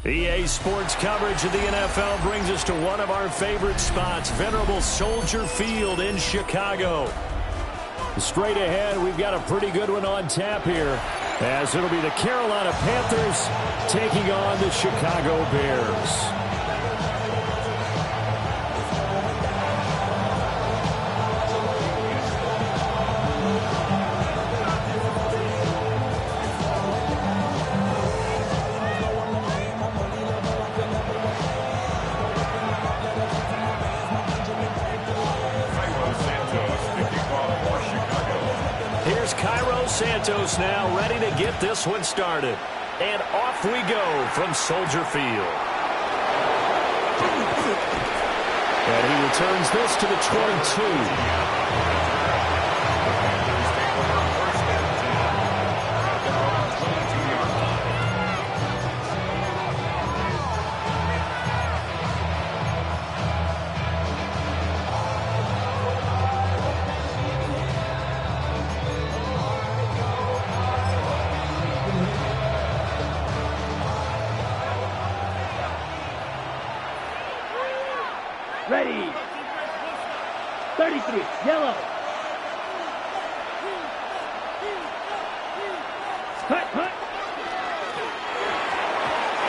EA Sports coverage of the NFL brings us to one of our favorite spots, venerable Soldier Field in Chicago. Straight ahead, we've got a pretty good one on tap here, as it'll be the Carolina Panthers taking on the Chicago Bears. Santos now ready to get this one started. And off we go from Soldier Field. And he returns this to the 22. Ready. 33, yellow. Cut.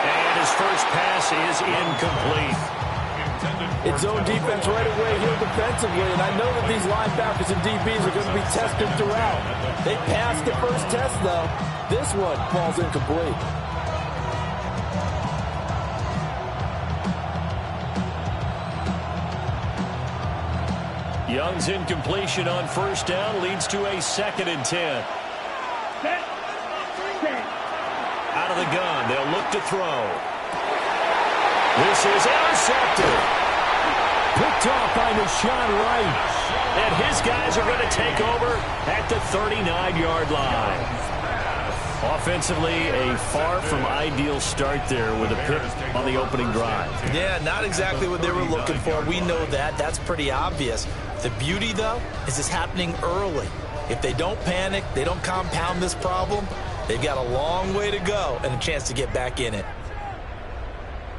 And his first pass is incomplete. It's zone defense right away here defensively, and I know that these linebackers and DBs are going to be tested throughout. They passed the first test, though. This one falls incomplete. Young's incompletion on first down leads to a 2nd and 10. Out of the gun, they'll look to throw. This is intercepted. Picked off by Deshaun Wright. And his guys are going to take over at the 39-yard line. Offensively, a far from ideal start there with a pick on the opening drive. Yeah, not exactly what they were looking for. We know that. That's pretty obvious. The beauty, though, is it's happening early. If they don't panic, they don't compound this problem, they've got a long way to go and a chance to get back in it.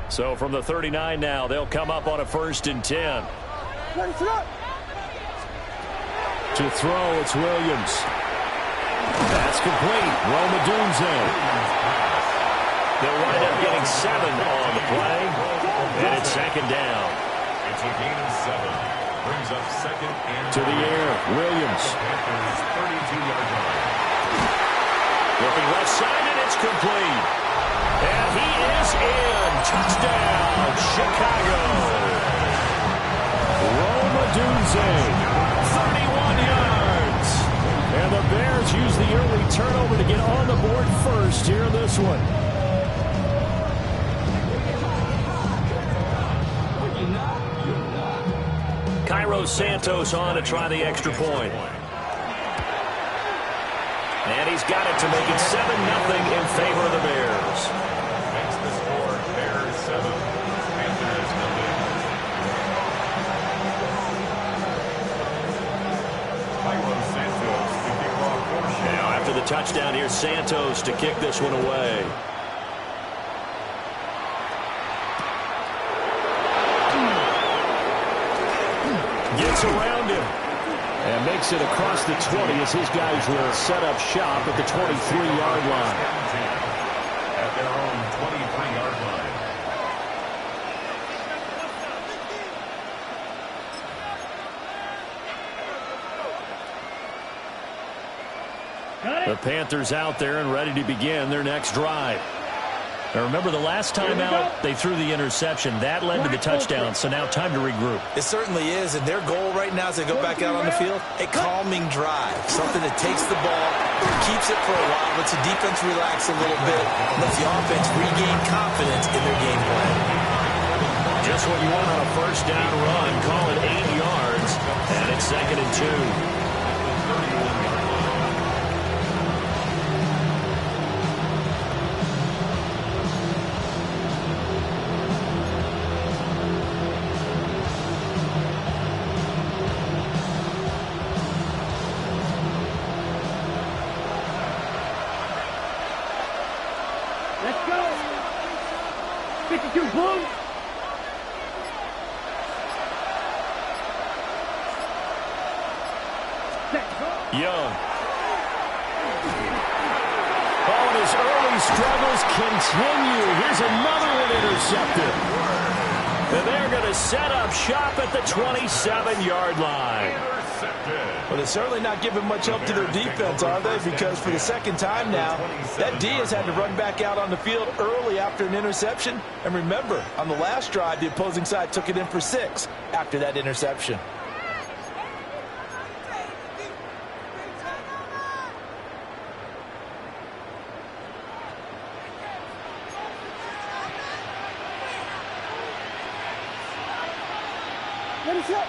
So from the 39 now, they'll come up on a 1st and 10. To throw, it's Williams. That's complete. Rome Odunze. They'll wind up getting 7 on the play. And it's 2nd down. It's a gain of 7. Brings up 2nd and to the air, Williams. Panthers 32-yard line. Looking left side, and it's complete. And he is in. Touchdown, Chicago. Rome Odunze, 31 yards. And the Bears use the early turnover to get on the board first here in this one. Cairo Santos on to try the extra point. And he's got it to make it 7-0 in favor of the Bears. Makes the score Bears 7, Panthers 0. Cairo Santos to kick off portion. Now after the touchdown, here's Santos to kick this one away. Gets around him and makes it across the 20 as his guys will set up shop at the 23-yard line. At their own 23-yard line. The Panthers out there and ready to begin their next drive. Now remember, the last time out, they threw the interception. That led to the touchdown, so now time to regroup. It certainly is, and their goal right now as they go back out on the field, a calming drive, something that takes the ball, keeps it for a while, lets the defense relax a little bit, lets the offense regain confidence in their game plan. Just what you want on a first down run. Call it 8 yards, and it's 2nd and 2. 52, blue. Set, go. Young. Oh, and his early struggles continue. Here's another one intercepted. And they're going to set up shop at the 27-yard line. Well, they're certainly not giving much help to their defense, are they? Because for the second time now, that D has had to run back out on the field early after an interception. And remember, on the last drive, the opposing side took it in for 6 after that interception. Let us up.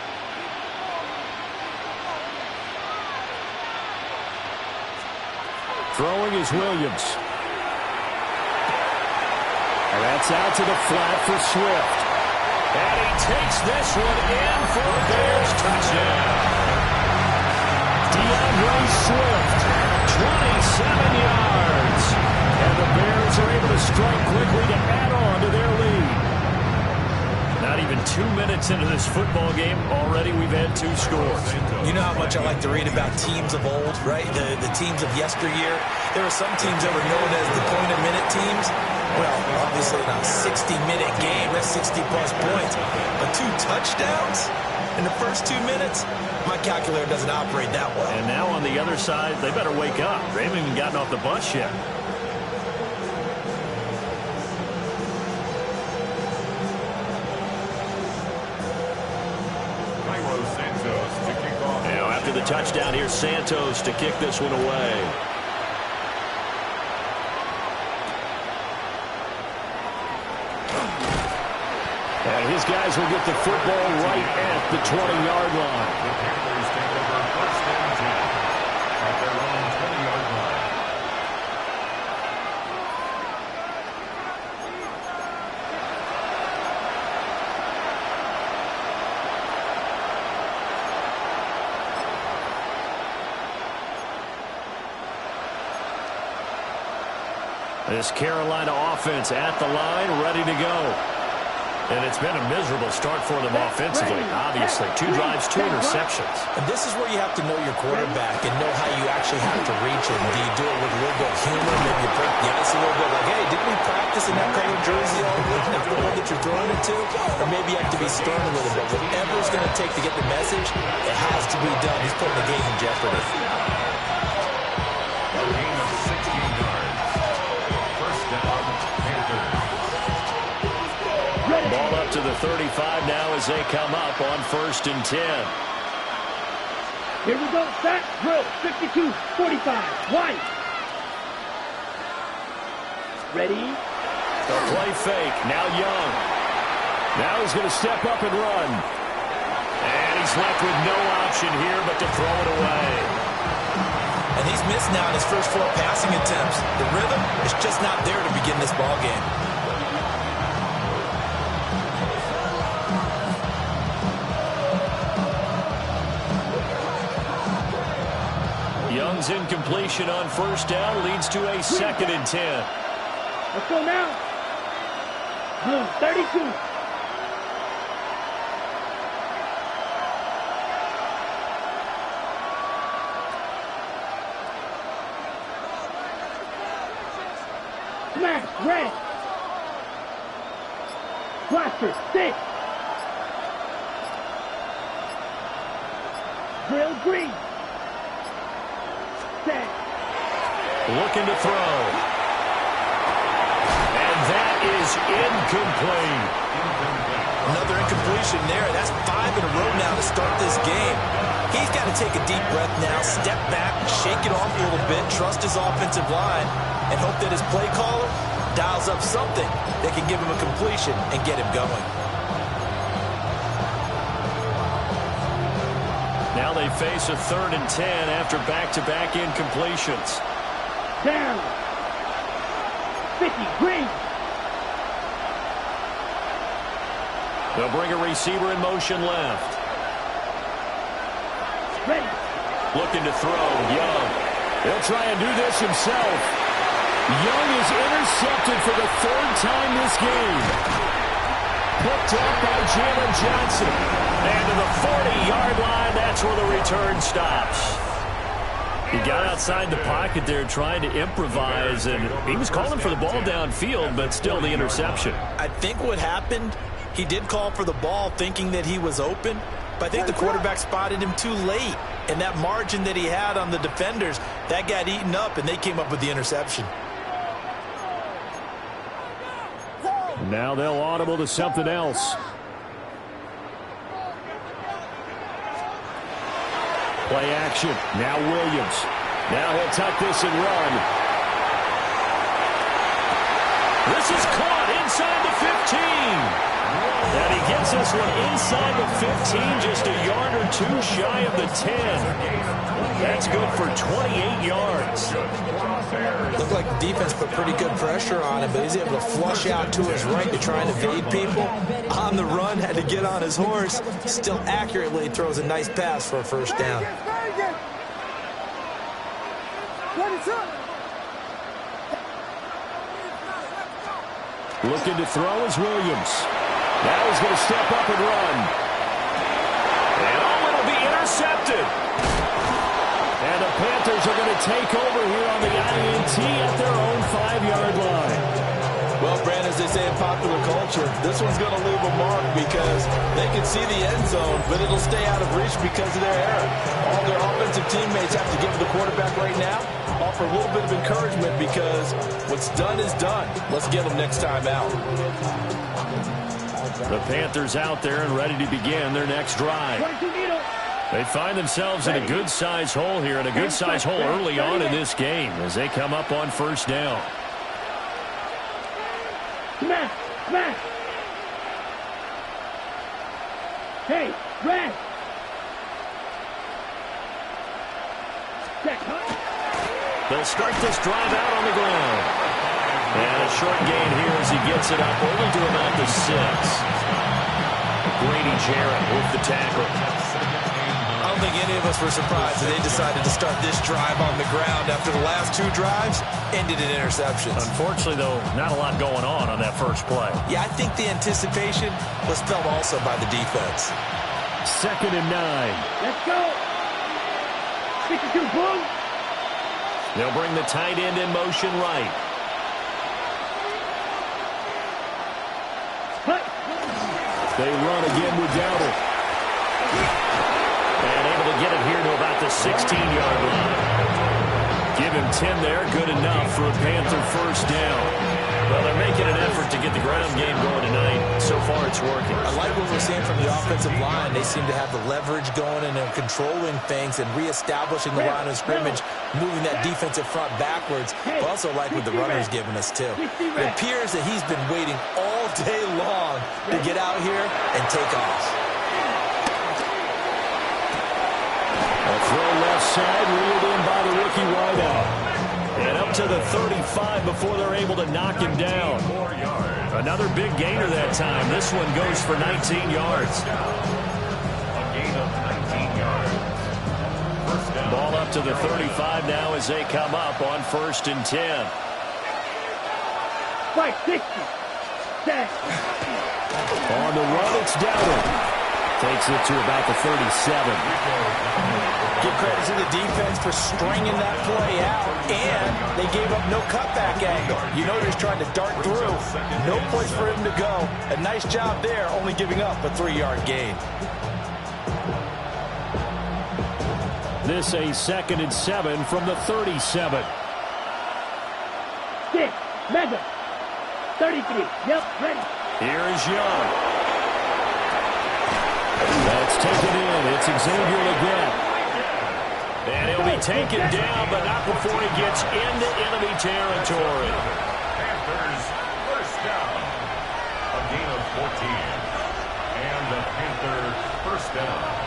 Throwing is Williams. And that's out to the flat for Swift. And he takes this one in for a Bears touchdown. DeAndre Swift, 27 yards. And the Bears are able to strike quickly to add on to their lead. Not even 2 minutes into this football game, already we've had 2 scores. You know how much I like to read about teams of old, right? The teams of yesteryear. There were some teams that were known as the point-a-minute teams. Well, obviously not a 60-minute game. That's 60-plus points. But 2 touchdowns in the first 2 minutes? My calculator doesn't operate that well. And now on the other side, they better wake up. They haven't even gotten off the bus yet. The touchdown, here's Santos to kick this one away. And his guys will get the football right at the 20-yard line. The Panthers take over first and 10 at their own 20-yard line. This Carolina offense at the line, ready to go. And it's been a miserable start for them offensively, obviously. 2 drives, 2 interceptions. And this is where you have to know your quarterback and know how you actually have to reach him. Do you do it with a little bit of humor? Maybe you break the ice a little bit. Like, hey, didn't we practice in that color jersey all week? That's the one that you're throwing it to? Or maybe you have to be stern with it. But whatever it's going to take to get the message, it has to be done. He's putting the game in jeopardy. A gain of 16 yards. First down, Panthers. Ball up to the 35 now as they come up on 1st and 10. Here we go. Set. Drill. 52, 45. White. Ready. The play fake. Now Young. Now he's going to step up and run. And he's left with no option here but to throw it away. And he's missed now in his first 4 passing attempts. The rhythm is just not there to begin this ball game. Young's incompletion on 1st down leads to a 2nd and 10. Let's go now. Blue, 32. Smash, red. Blaster, 6. Drill, green. Set. Looking to throw. And that is incomplete. Another incompletion there. That's 5 in a row now to start this game. He's got to take a deep breath now, step back, shake it off a little bit, trust his offensive line, and hope that his play caller dials up something that can give him a completion and get him going. Now they face a 3rd and 10 after back-to-back incompletions. Down. 50, green. They'll bring a receiver in motion left. Ready. Looking to throw, Young. He'll try and do this himself. Young is intercepted for the third time this game. Picked up by Jalen Johnson. And to the 40-yard line, that's where the return stops. He got outside the pocket there trying to improvise, and he was calling for the ball downfield, but still the interception. I think what happened, he did call for the ball thinking that he was open, but I think the quarterback spotted him too late. And that margin that he had on the defenders, that got eaten up, and they came up with the interception. Now they'll audible to something else. Play action. Now Williams. Now he'll tuck this and run. This is caught inside the 15. And he gets this one inside the 15, just a yard or two shy of the 10. That's good for 28 yards. Looked like the defense put pretty good pressure on him, but he's able to flush out to his right to try and evade people. On the run, had to get on his horse. Still accurately throws a nice pass for a first down. Looking to throw is Williams. Now he's going to step up and run. And it'll be intercepted. And the Panthers are going to take over here on the INT at their own 5-yard line. Well, Brandon, as they say in popular culture, this one's going to leave a mark because they can see the end zone, but it'll stay out of reach because of their error. All their offensive teammates have to give the quarterback right now, offer a little bit of encouragement because what's done is done. Let's get them next time out. The Panthers out there and ready to begin their next drive. They find themselves in a good-sized hole here, and a good-sized hole early on in this game as they come up on first down. Smash! Smash! Hey, Red! They'll start this drive out on the ground. And a short gain here as he gets it up, only to about the 6. Grady Jarrett with the tackle. I don't think any of us were surprised that they decided to start this drive on the ground after the last 2 drives ended in interceptions. Unfortunately, though, not a lot going on that first play. Yeah, I think the anticipation was felt also by the defense. 2nd and 9. Let's go! 62, boom! They'll bring the tight end in motion right. They run again with Dowdle. And able to get it here to about the 16-yard line. Give him 10 there, good enough for a Panther first down. Well, they're making an effort to get the ground game going tonight. So far, it's working. I like what we're seeing from the offensive line. They seem to have the leverage going and they're controlling things and reestablishing the line of scrimmage, moving that defensive front backwards. But also like what the runner's giving us, too. It appears that he's been waiting all day long to get out here and take off. A throw left side, reeled in by the rookie wideout. And up to the 35 before they're able to knock him down. Another big gainer that time. This one goes for 19 yards. A gain of 19 yards. First down. Ball up to the 35 now as they come up on 1st and 10. Right, 60. Set. On the run, it's Dowdle. Takes it to about the 37. Give credit to the defense for stringing that play out, and they gave up no cutback angle. You know, he's trying to dart through. No place for him to go. A nice job there, only giving up a 3-yard gain. This a 2nd and 7 from the 37. 6. Mega. 33. Yep, ready. Here is Young. That's taken in. It's Xavier Legette. And he'll be taken down, but not before he gets into enemy territory. Panthers first down. A gain of 14. And the Panthers first down.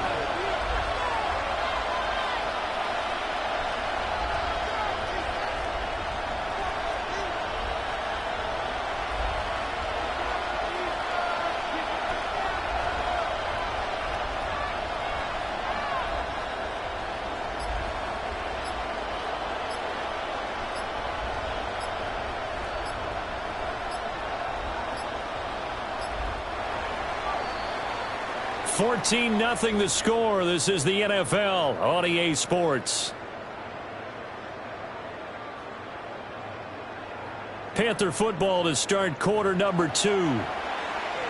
14-0 the score. This is the NFL on EA Sports. Panther football to start quarter number 2.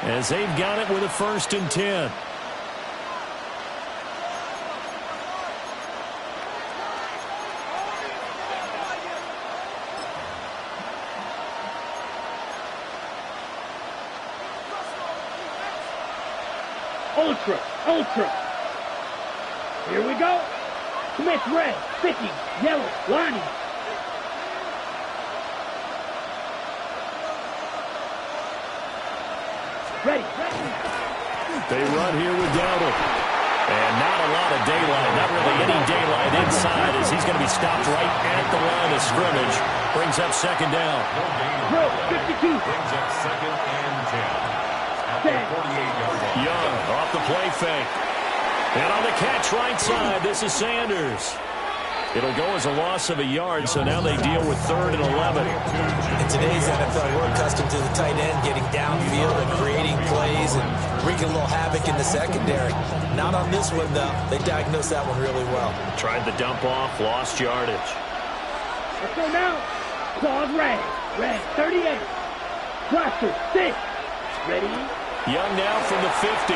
As they've got it with a 1st and 10. Ultra, ultra. Here we go. Smith red, sticky, yellow, Lonnie. Ready. They run here with Dowdle. And not a lot of daylight, not really any daylight inside as he's going to be stopped right at the line of scrimmage. Brings up 2nd down. Drill, 52. Brings up 2nd and 10. At the 48-yard line. Young off the play fake. And on the catch right side, this is Sanders. It'll go as a loss of a yard, so now they deal with 3rd and 11. In today's NFL, we're accustomed to the tight end getting downfield and creating plays and wreaking a little havoc in the secondary. Not on this one, though. They diagnosed that one really well. Tried the dump off, lost yardage. Let's go now. Claws red. Red, 38. Cluster, 6. Ready? Young now from the 50.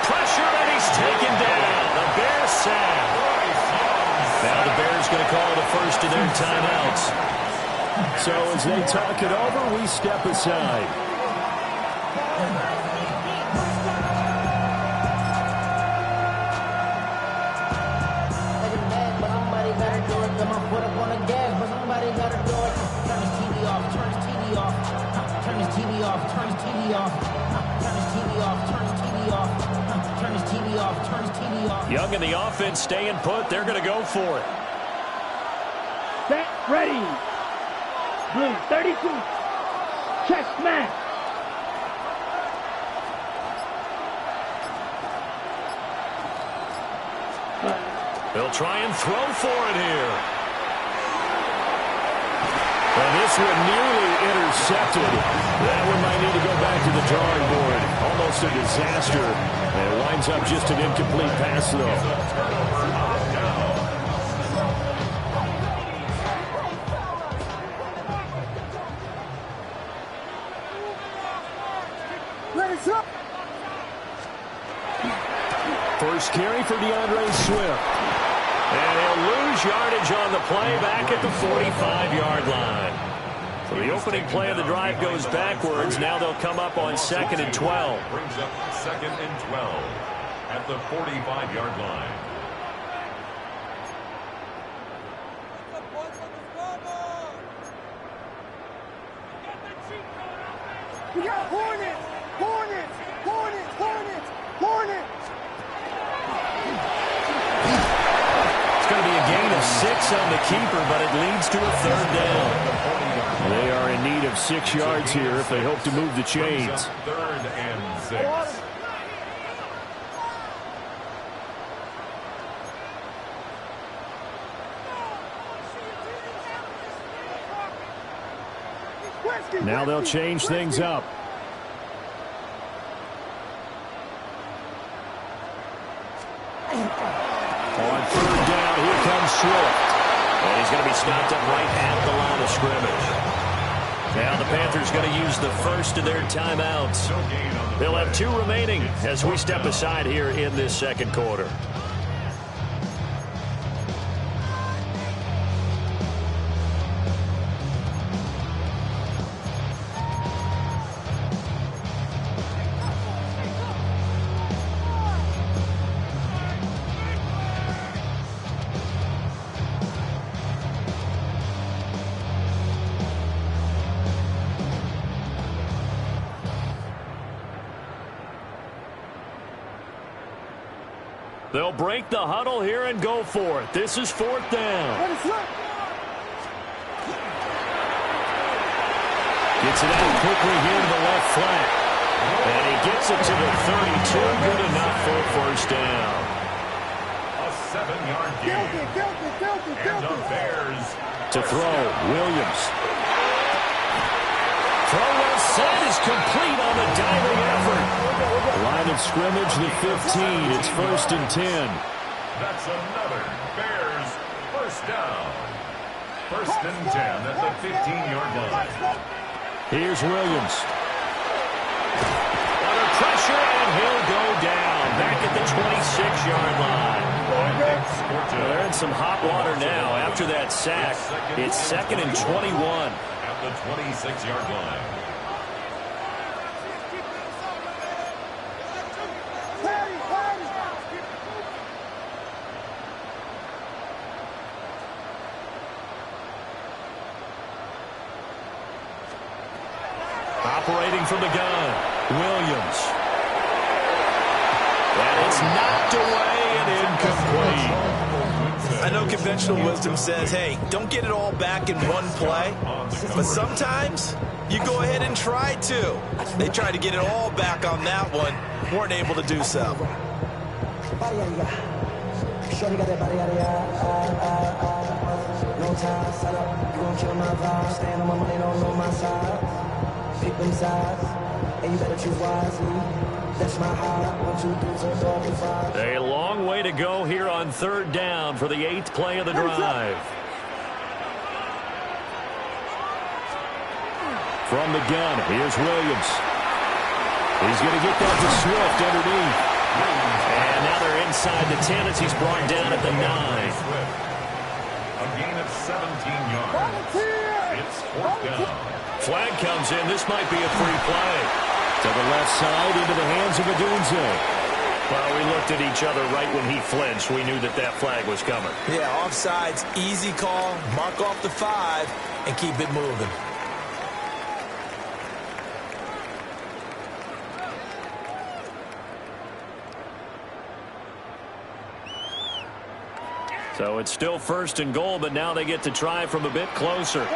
Pressure, and he's taken down. The Bears sack. Now the Bears going to call the first of their timeouts. So as they talk it over, we step aside. Young and the offense staying put. They're going to go for it. Set, ready. Blue, 32. Check smash. They'll try and throw for it here. And this one nearly intercepted. That one might need to go back to the drawing board. Almost a disaster. And it winds up just an incomplete pass, though. First carry for DeAndre Swift. And he'll lose yardage on the play back at the 45-yard line. So the opening play of the drive goes backwards. Now they'll come up on 2nd and 12. Brings up 2nd and 12 at the 45-yard line. We got Hornets! Hornets! Hornets! Hornets! Hornets! It's going to be a gain of 6 on the keeper, but it leads to a 3rd down. They are in need of 6 yards here if they hope to move the chains. 3rd and 6. Now they'll change things up. On 3rd down, here comes Swift. And he's going to be stopped up right at the line of scrimmage. Now the Panthers going to use the first of their timeouts. They'll have 2 remaining as we step aside here in this 2nd quarter. They'll break the huddle here and go for it. This is 4th down. Gets it out quickly here to the left flat. And he gets it to the 32. Good enough for a 1st down. A 7-yard gain. And the Bears To throw, Williams. Throw well set is complete on the diving effort. scrimmage, the 15. It's 1st and 10. That's another Bears first down. 1st and 10 at the 15-yard line. Here's Williams. Under pressure, and he'll go down. Back at the 26-yard line. They're in some hot water now after that sack. It's 2nd and 21. At the 26-yard line. Operating from the gun, Williams. And it's knocked away and incomplete. I know conventional wisdom says, hey, don't get it all back in one play. But sometimes you go ahead and try to. They tried to get it all back on that one. Weren't able to do so. Pick them sides, and you better choose wisely. That's my heart. 1, 2, 3, 4, 5. A long way to go here on 3rd down for the 8th play of the drive. From the gun, here's Williams. He's going to get that to Swift underneath. And now they're inside the 10 as he's brought down at the 9. A gain of 17 yards. It's 4th down. Flag comes in. This might be a free play. To the left side, into the hands of Odunze. Well, we looked at each other right when he flinched. We knew that that flag was coming. Yeah, offsides, easy call. Mark off the 5 and keep it moving. So it's still 1st and goal, but now they get to try from a bit closer.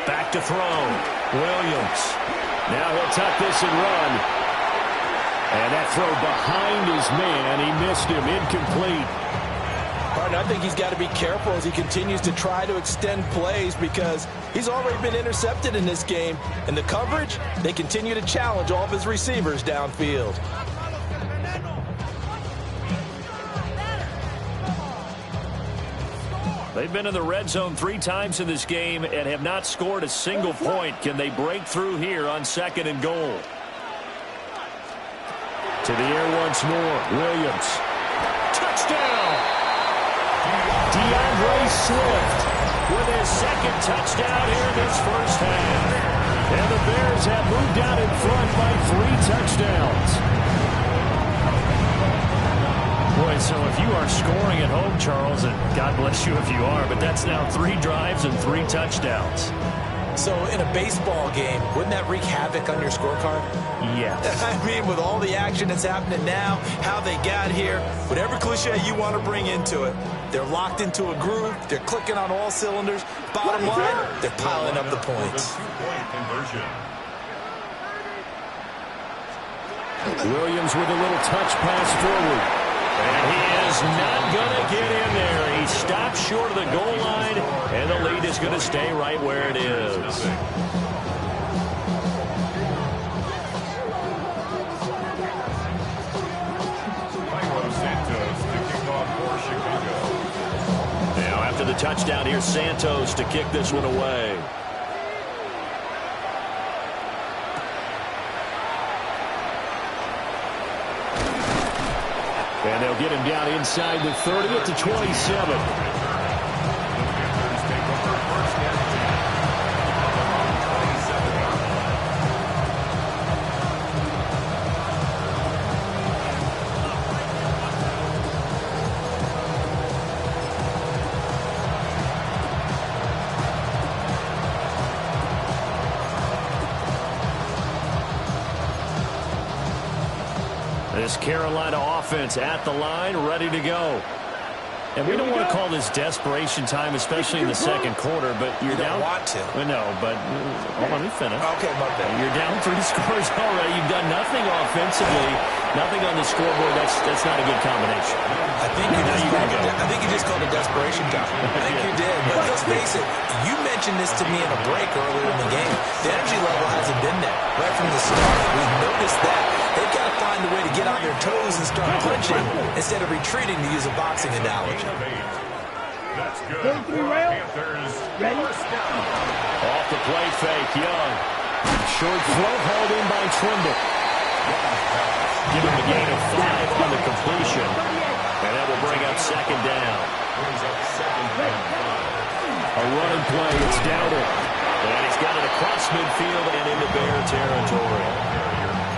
Back to throw. Williams. Now he'll tuck this and run. And that throw behind his man. He missed him. Incomplete. Martin, I think he's got to be careful as he continues to try to extend plays because he's already been intercepted in this game. And the coverage, they continue to challenge all of his receivers downfield. They've been in the red zone 3 times in this game and have not scored a single point. Can they break through here on 2nd and goal? To the air once more. Williams. Touchdown! DeAndre Swift with his 2nd touchdown here in this first half. And the Bears have moved out in front by 3 touchdowns. Boy, so if you are scoring at home, Charles, and God bless you if you are, but that's now 3 drives and 3 touchdowns. So in a baseball game, wouldn't that wreak havoc on your scorecard? Yes. I mean, with all the action that's happening now, how they got here, whatever cliche you want to bring into it, they're locked into a groove, they're clicking on all cylinders. Bottom line, they're piling up the points. Williams with a little touch pass forward. And he is not going to get in there. He stops short of the goal line, and the lead is going to stay right where it is. Now after the touchdown, here's Santos to kick this one away. And they'll get him down inside the 30 at the 27. This Carolina offense at the line, ready to go. And we don't want to call this desperation time, especially in the second quarter, but you're down. You don't want to. Well, no, but let me finish. Okay, my bad. You're down 3 scores already. You've done nothing offensively, nothing on the scoreboard. That's not a good combination. I think you just called a desperation time. I think you did. But let's face it, you mentioned this to me in a break earlier in the game. The energy level hasn't been there right from the start. We've noticed that. They've got to find a way to get on their toes and start punching instead of retreating, to use a boxing analogy. That's good for our Panthers. Ready? First down. Off the play fake, Young. Short throw hauled in by Trimble. Give him a gain of 5 on the completion. And that will bring up second down. Brings up second and 5. A running play, it's Dowdle. And he's got it across midfield and into Bear territory.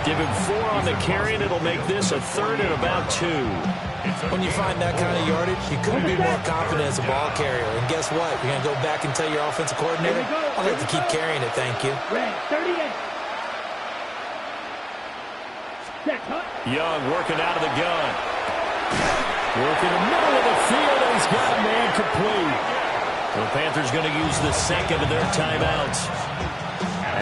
Give him 4 on the carry, and it'll make this a 3rd and about 2. When you find that kind of yardage, you couldn't be more confident as a ball carrier. And guess what? You're going to go back and tell your offensive coordinator, I'll have to keep carrying it, thank you. Red, 38. Set, hut. Young working out of the gun. Working the middle of the field, and he's got a man complete. The Panthers going to use the second of their timeouts,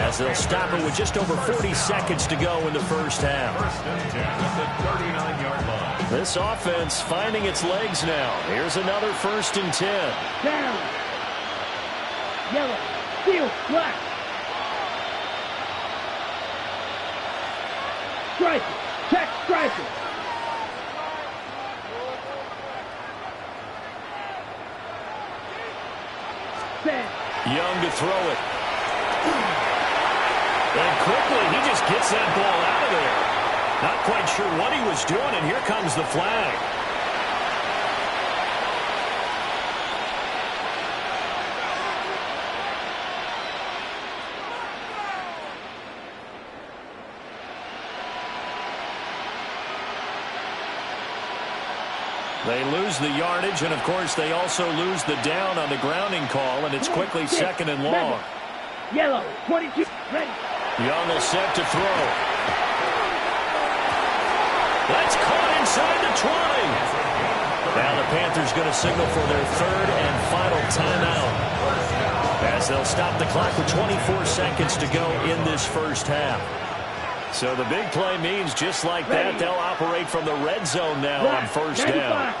as they'll stop it with just over 40 seconds to go in the first half. First and 10 at the 39-yard line. This offense finding its legs now. Here's another 1st and 10. Down. Yellow. Field. Black. Strike it. Check strike it. Set. Young to throw it. And quickly, he just gets that ball out of there. Not quite sure what he was doing, and here comes the flag. They lose the yardage, and of course they also lose the down on the grounding call, and it's quickly 2nd and long. Yellow. 22. Ready. Young is set to throw. That's caught inside the 20. Now the Panthers going to signal for their 3rd and final timeout, as they'll stop the clock with 24 seconds to go in this first half. So the big play means just like that, they'll operate from the red zone now on first down.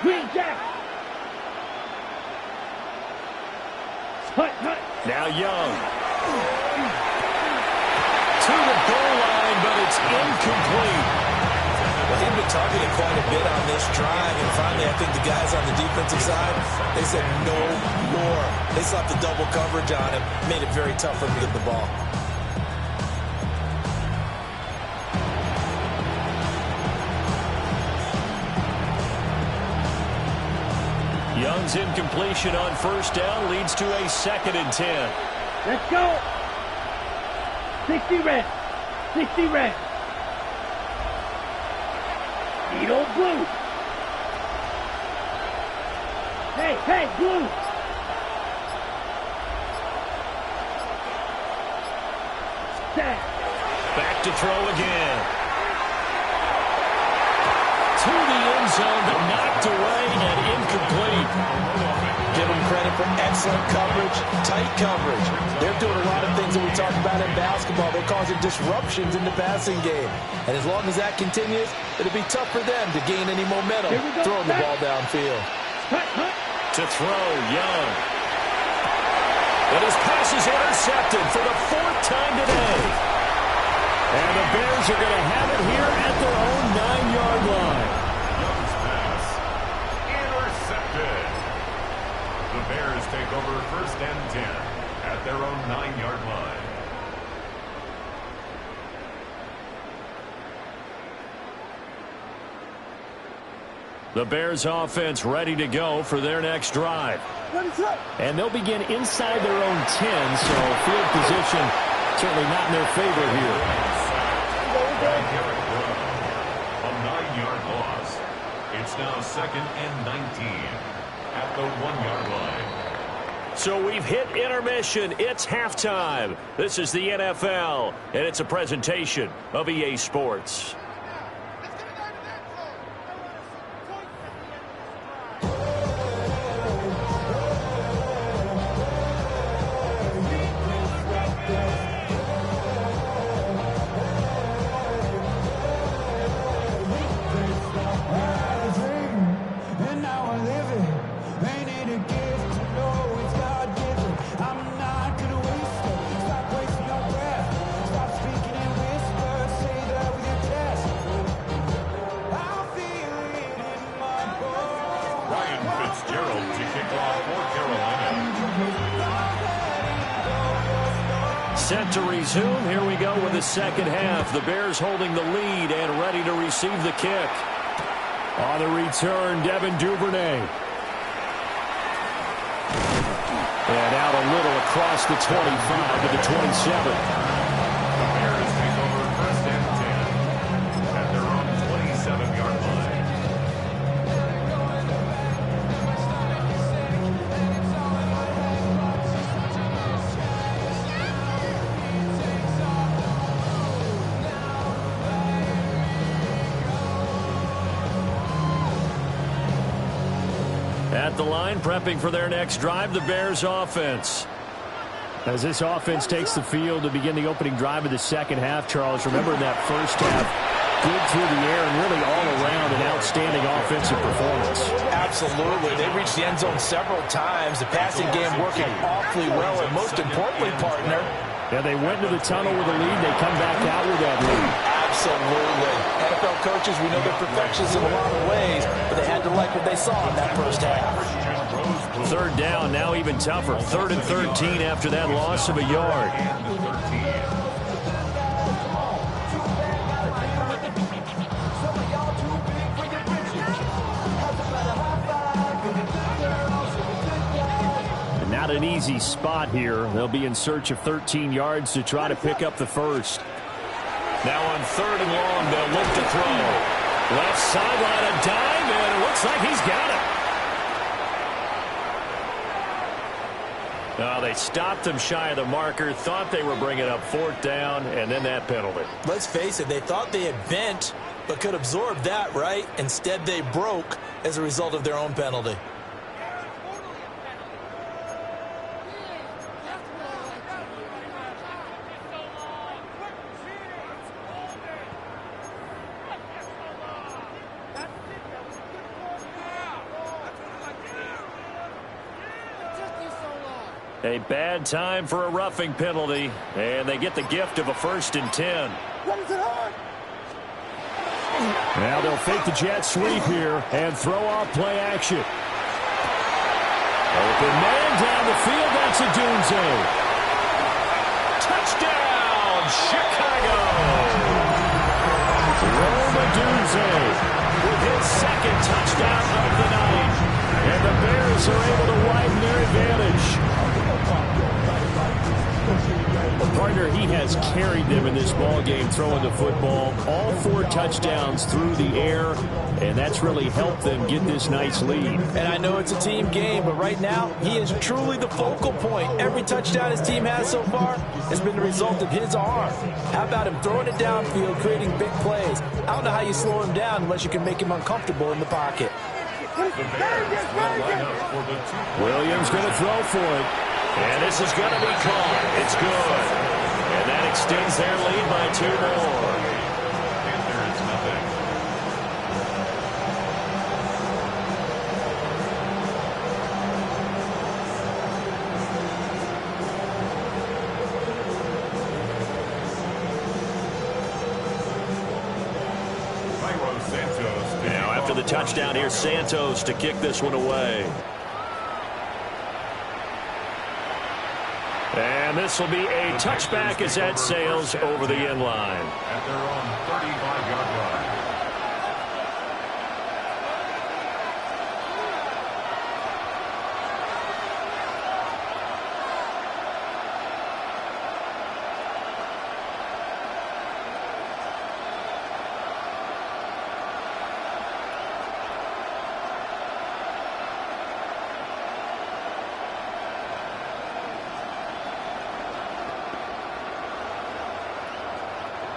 Green Jack. Hut, hut. Now Young. To the goal line, but it's incomplete. Well, he'd been targeted quite a bit on this drive, and finally I think the guys on the defensive side, they said no more. They slapped the double coverage on him, made it very tough for him to get the ball. Young's incompletion on first down leads to a 2nd and 10. Let's go. 60 red. 60 red. Needle blue. Hey, hey, blue. Set. Back to throw again. To the end zone, but knocked away and incomplete. Give them credit for excellent coverage, tight coverage. They're doing a lot of things that we talk about in basketball. They're causing disruptions in the passing game. And as long as that continues, it'll be tough for them to gain any momentum throwing the ball downfield. Hut, hut. To throw, Young. But his pass is intercepted for the 4th time today. And the Bears are going to have it here at their own 9-yard line. Young's pass intercepted. The Bears take over 1st and 10 at their own 9-yard line. The Bears offense ready to go for their next drive. And they'll begin inside their own 10, so field position certainly not in their favor here. A 9-yard loss. It's now 2nd and 19 at the 1-yard line. So we've hit intermission. It's halftime. This is the NFL, and it's a presentation of EA Sports. Set to resume. Here we go with the second half. The Bears holding the lead and ready to receive the kick. On the return, Devin Duvernay. And out a little across the 25 to the 27. The Bears take over first and 10 at their own 27-yard line. At the line, prepping for their next drive, the Bears offense. As this offense takes the field to begin the opening drive of the second half, Charles, remember in that first half, good through the air and really all around an outstanding offensive performance. Absolutely. They reached the end zone several times. The passing game working awfully well, and most importantly, partner. Yeah, they went to the tunnel with a lead. They come back out with that lead. Absolutely. NFL coaches, we know they're perfectionists in a lot of ways, but they had to like what they saw in that first half. Third down, now even tougher. 3rd and 13 after that loss of a yard. Not an easy spot here. They'll be in search of 13 yards to try to pick up the first. Now on 3rd and long, they'll look to throw. Left sideline, a dive, and it looks like he's got it. They stopped him shy of the marker, thought they were bringing up 4th down, and then that penalty. Let's face it, they thought they had bent, but could absorb that, right? Instead, they broke as a result of their own penalty. A bad time for a roughing penalty, and they get the gift of a 1st and 10. Now they'll fake the jet sweep here and throw off play action. Open man down the field, that's Odunze. Touchdown, Chicago! Rome Odunze with his 2nd touchdown of the night. And the Bears are able to widen their advantage. Well, partner, he has carried them in this ball game throwing the football. All 4 touchdowns through the air, and that's really helped them get this nice lead. And I know it's a team game, but right now, he is truly the focal point. Every touchdown his team has so far has been the result of his arm. How about him throwing it downfield, creating big plays? I don't know how you slow him down unless you can make him uncomfortable in the pocket. Williams going to throw for it. And this is going to be caught. It's good. And that extends their lead by 2 more. And there is nothing. Now after the touchdown, here's Santos to kick this one away. And this will be a touchback as that sails over the end line. At their own 35-yard line.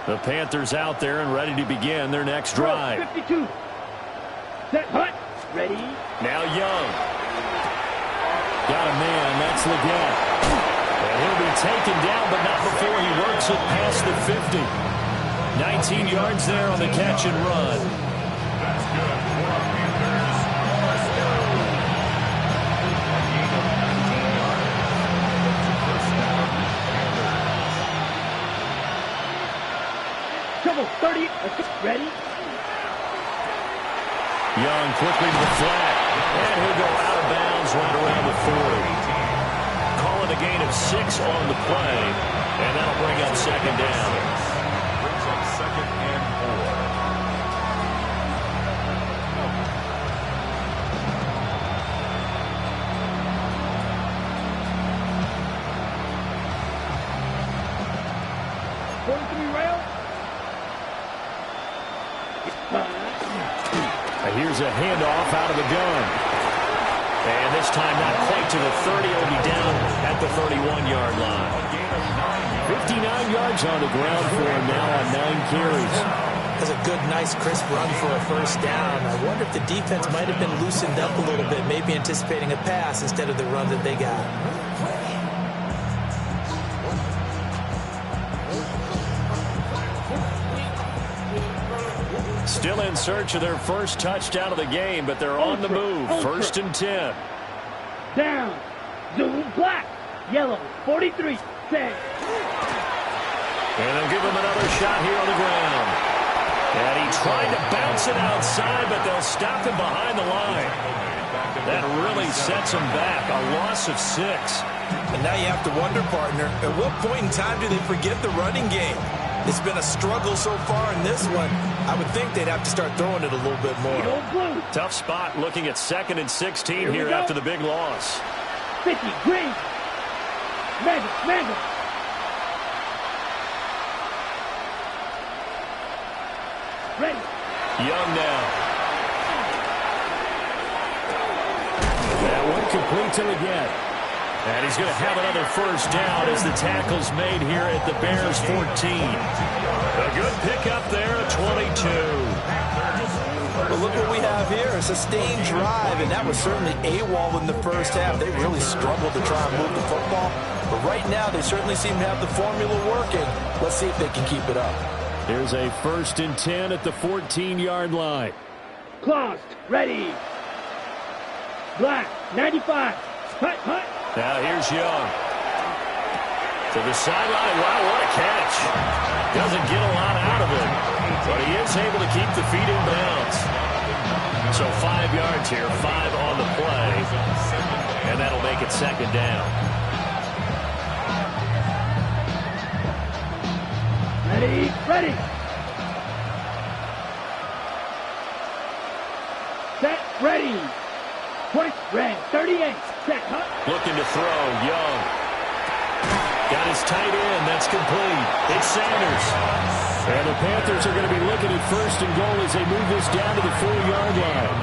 The Panthers out there and ready to begin their next drive. 52. Set, hut. Ready. Now Young. Got a man. That's Leggett. And he'll be taken down, but not before he works it past the 50. 19 yards there on the catch and run. That's good for the Panthers. Let's go. A gain of 19 yards. First down, Panthers. Double 30. Ready. Young quickly to the flat. And he'll go out of bounds right around the 40. Calling a gain of 6 on the play, and that'll bring up second down. Brings up 2nd and 4. Here's a handoff out of the gun. And this time not quite to the 30. It'll be down at the 31-yard line. 59 yards on the ground for him now on 9 carries. That's a good, nice, crisp run for a first down. I wonder if the defense might have been loosened up a little bit, maybe anticipating a pass instead of the run that they got. Still in search of their first touchdown of the game, but they're on the move. 1st and 10. Down. Zoom. Black. Yellow. 43. Set. And they'll give him another shot here on the ground. And he tried to bounce it outside, but they'll stop him behind the line. That really sets him back. A loss of 6. And now you have to wonder, partner, at what point in time do they forget the running game? It's been a struggle so far in this one. I would think they'd have to start throwing it a little bit more. Tough spot looking at 2nd and 16 here after the big loss. 50. Green. Mega. Ready. Young now. That one complete to again. And he's going to have another first down as the tackle's made here at the Bears 14. A good pickup there at 22. But look what we have here, a sustained drive, and that was certainly AWOL in the first half. They really struggled to try and move the football. But right now, they certainly seem to have the formula working. Let's see if they can keep it up. Here's a 1st and 10 at the 14-yard line. Closed. Ready. Black. 95. Hut. Now here's Young. To the sideline. Wow, what a catch. Doesn't get a lot out of it, but he is able to keep the feet in bounds. So 5 yards here, 5 on the play, and that'll make it second down. Ready. Set. Ready. Point. Red. 38. Set. Hut. Looking to throw. Young. Got his tight end. That's complete. It's Sanders. And the Panthers are going to be looking at 1st and goal as they move this down to the 4-yard line.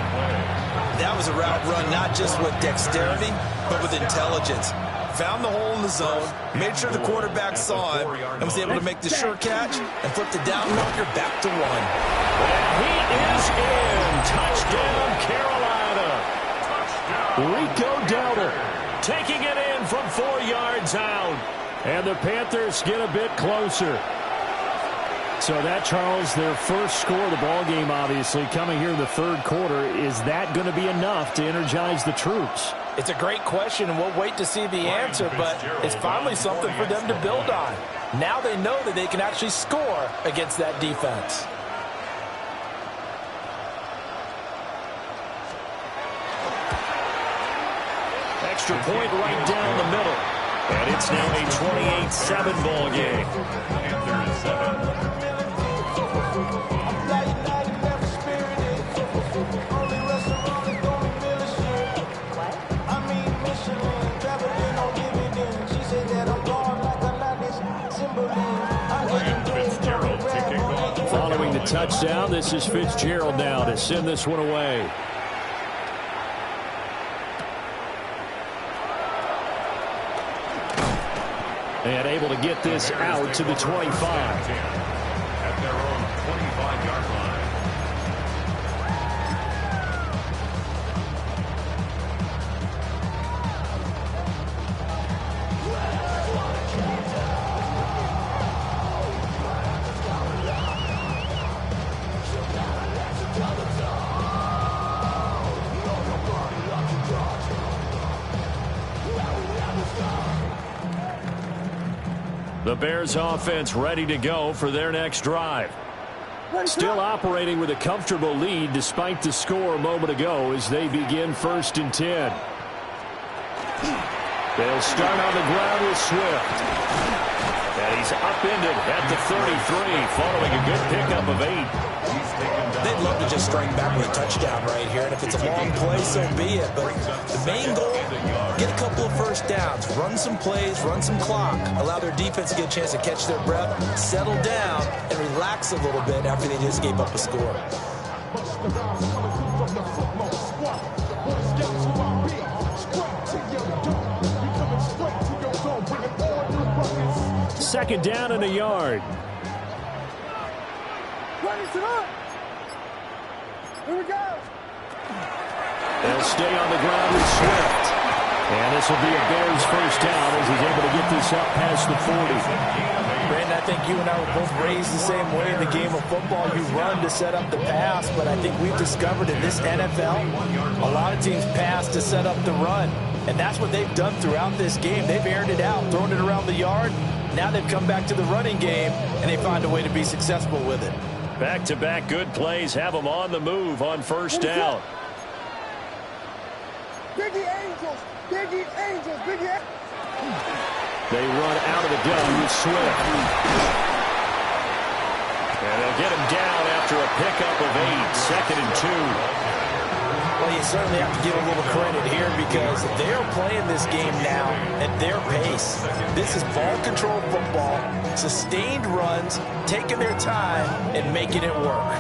That was a route run not just with dexterity, but with intelligence. Found the hole in the zone, made sure the quarterback saw it, and was able to make the sure catch and flip the down marker back to 1. And he is in. Touchdown, Carolina. Rico Dowdle taking it in from 4 yards out. And the Panthers get a bit closer. So that, Charles, their first score of the ball game, obviously, coming here in the 3rd quarter. Is that going to be enough to energize the troops? It's a great question, and we'll wait to see the answer, but it's finally something for them to build on. Now they know that they can actually score against that defense. Extra point right down the middle. And it's now a 28-7 ball game. Panthers 7. Following the touchdown, this is Fitzgerald now to send this one away. And able to get this out to the 25. At their own 25-yard line. The Bears offense ready to go for their next drive. Still operating with a comfortable lead despite the score a moment ago as they begin 1st and 10. They'll start on the ground with Swift. And he's upended at the 33 following a good pickup of 8. They'd love to just strike back with a touchdown right here, and if it's a long play, so be it. But the main goal, get a couple of first downs, run some plays, run some clock, allow their defense to get a chance to catch their breath, settle down, and relax a little bit after they just gave up a score. Second down and a yard. Here we go. They'll stay on the ground with Swift. And this will be a Bears first down as he's able to get this up past the 40. Brandon, I think you and I were both raised the same way in the game of football. You run to set up the pass, but I think we've discovered in this NFL, a lot of teams pass to set up the run. And that's what they've done throughout this game. They've aired it out, thrown it around the yard. Now they've come back to the running game, and they find a way to be successful with it. Back-to-back good plays have them on the move on first down. Biggie Angels, Biggie Angels, Biggie Angels. They run out of the gun with Swift. And they'll get him down after a pickup of 8, second and 2. Well, you certainly have to give a little credit here because they're playing this game now at their pace. This is ball control football, sustained runs, taking their time and making it work.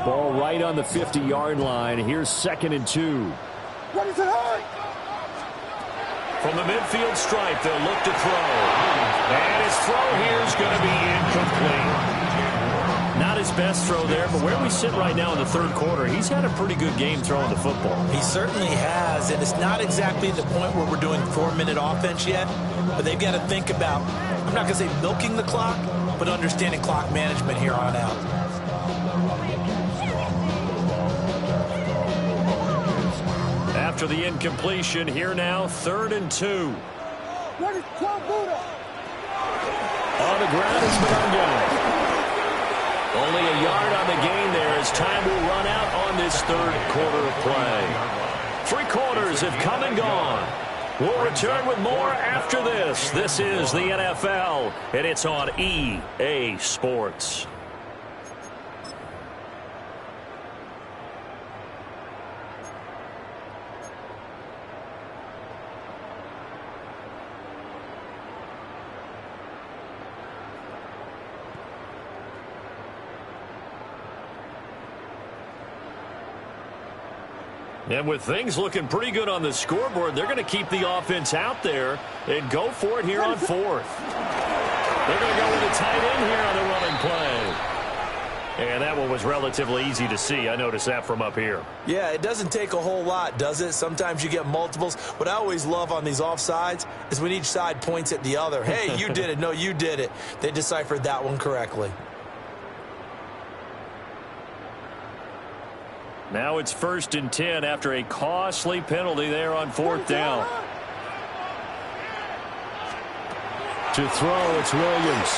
Ball right on the 50-yard line. Here's second and 2. What is it on? From the midfield stripe, they'll look to throw. And his throw here is going to be incomplete. Not his best throw there, but where we sit right now in the third quarter, he's had a pretty good game throwing the football. He certainly has, and it's not exactly the point where we're doing 4-minute offense yet, but they've got to think about, I'm not going to say milking the clock, but understanding clock management here on out. After the incompletion, here now, third and 2. What is Club Buddha? On the ground is Mononga. Only a yard on the gain there as time will run out on this third quarter of play. 3 quarters have come and gone. We'll return with more after this. This is the NFL, and it's on EA Sports. And with things looking pretty good on the scoreboard, they're going to keep the offense out there and go for it here on fourth. They're going to go with a tight end here on the running play. And that one was relatively easy to see. I noticed that from up here. Yeah, it doesn't take a whole lot, does it? Sometimes you get multiples. What I always love on these offsides is when each side points at the other. Hey, you did it. No, you did it. They deciphered that one correctly. Now it's first and 10 after a costly penalty there on fourth down. To throw, it's Williams.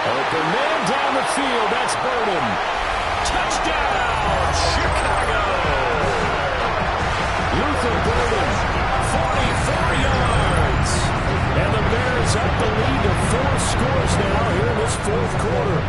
Open man down the field. That's Burden. Touchdown, Chicago. Luther Burden, 44 yards. And the Bears up the lead to 4 scores now here in this fourth quarter.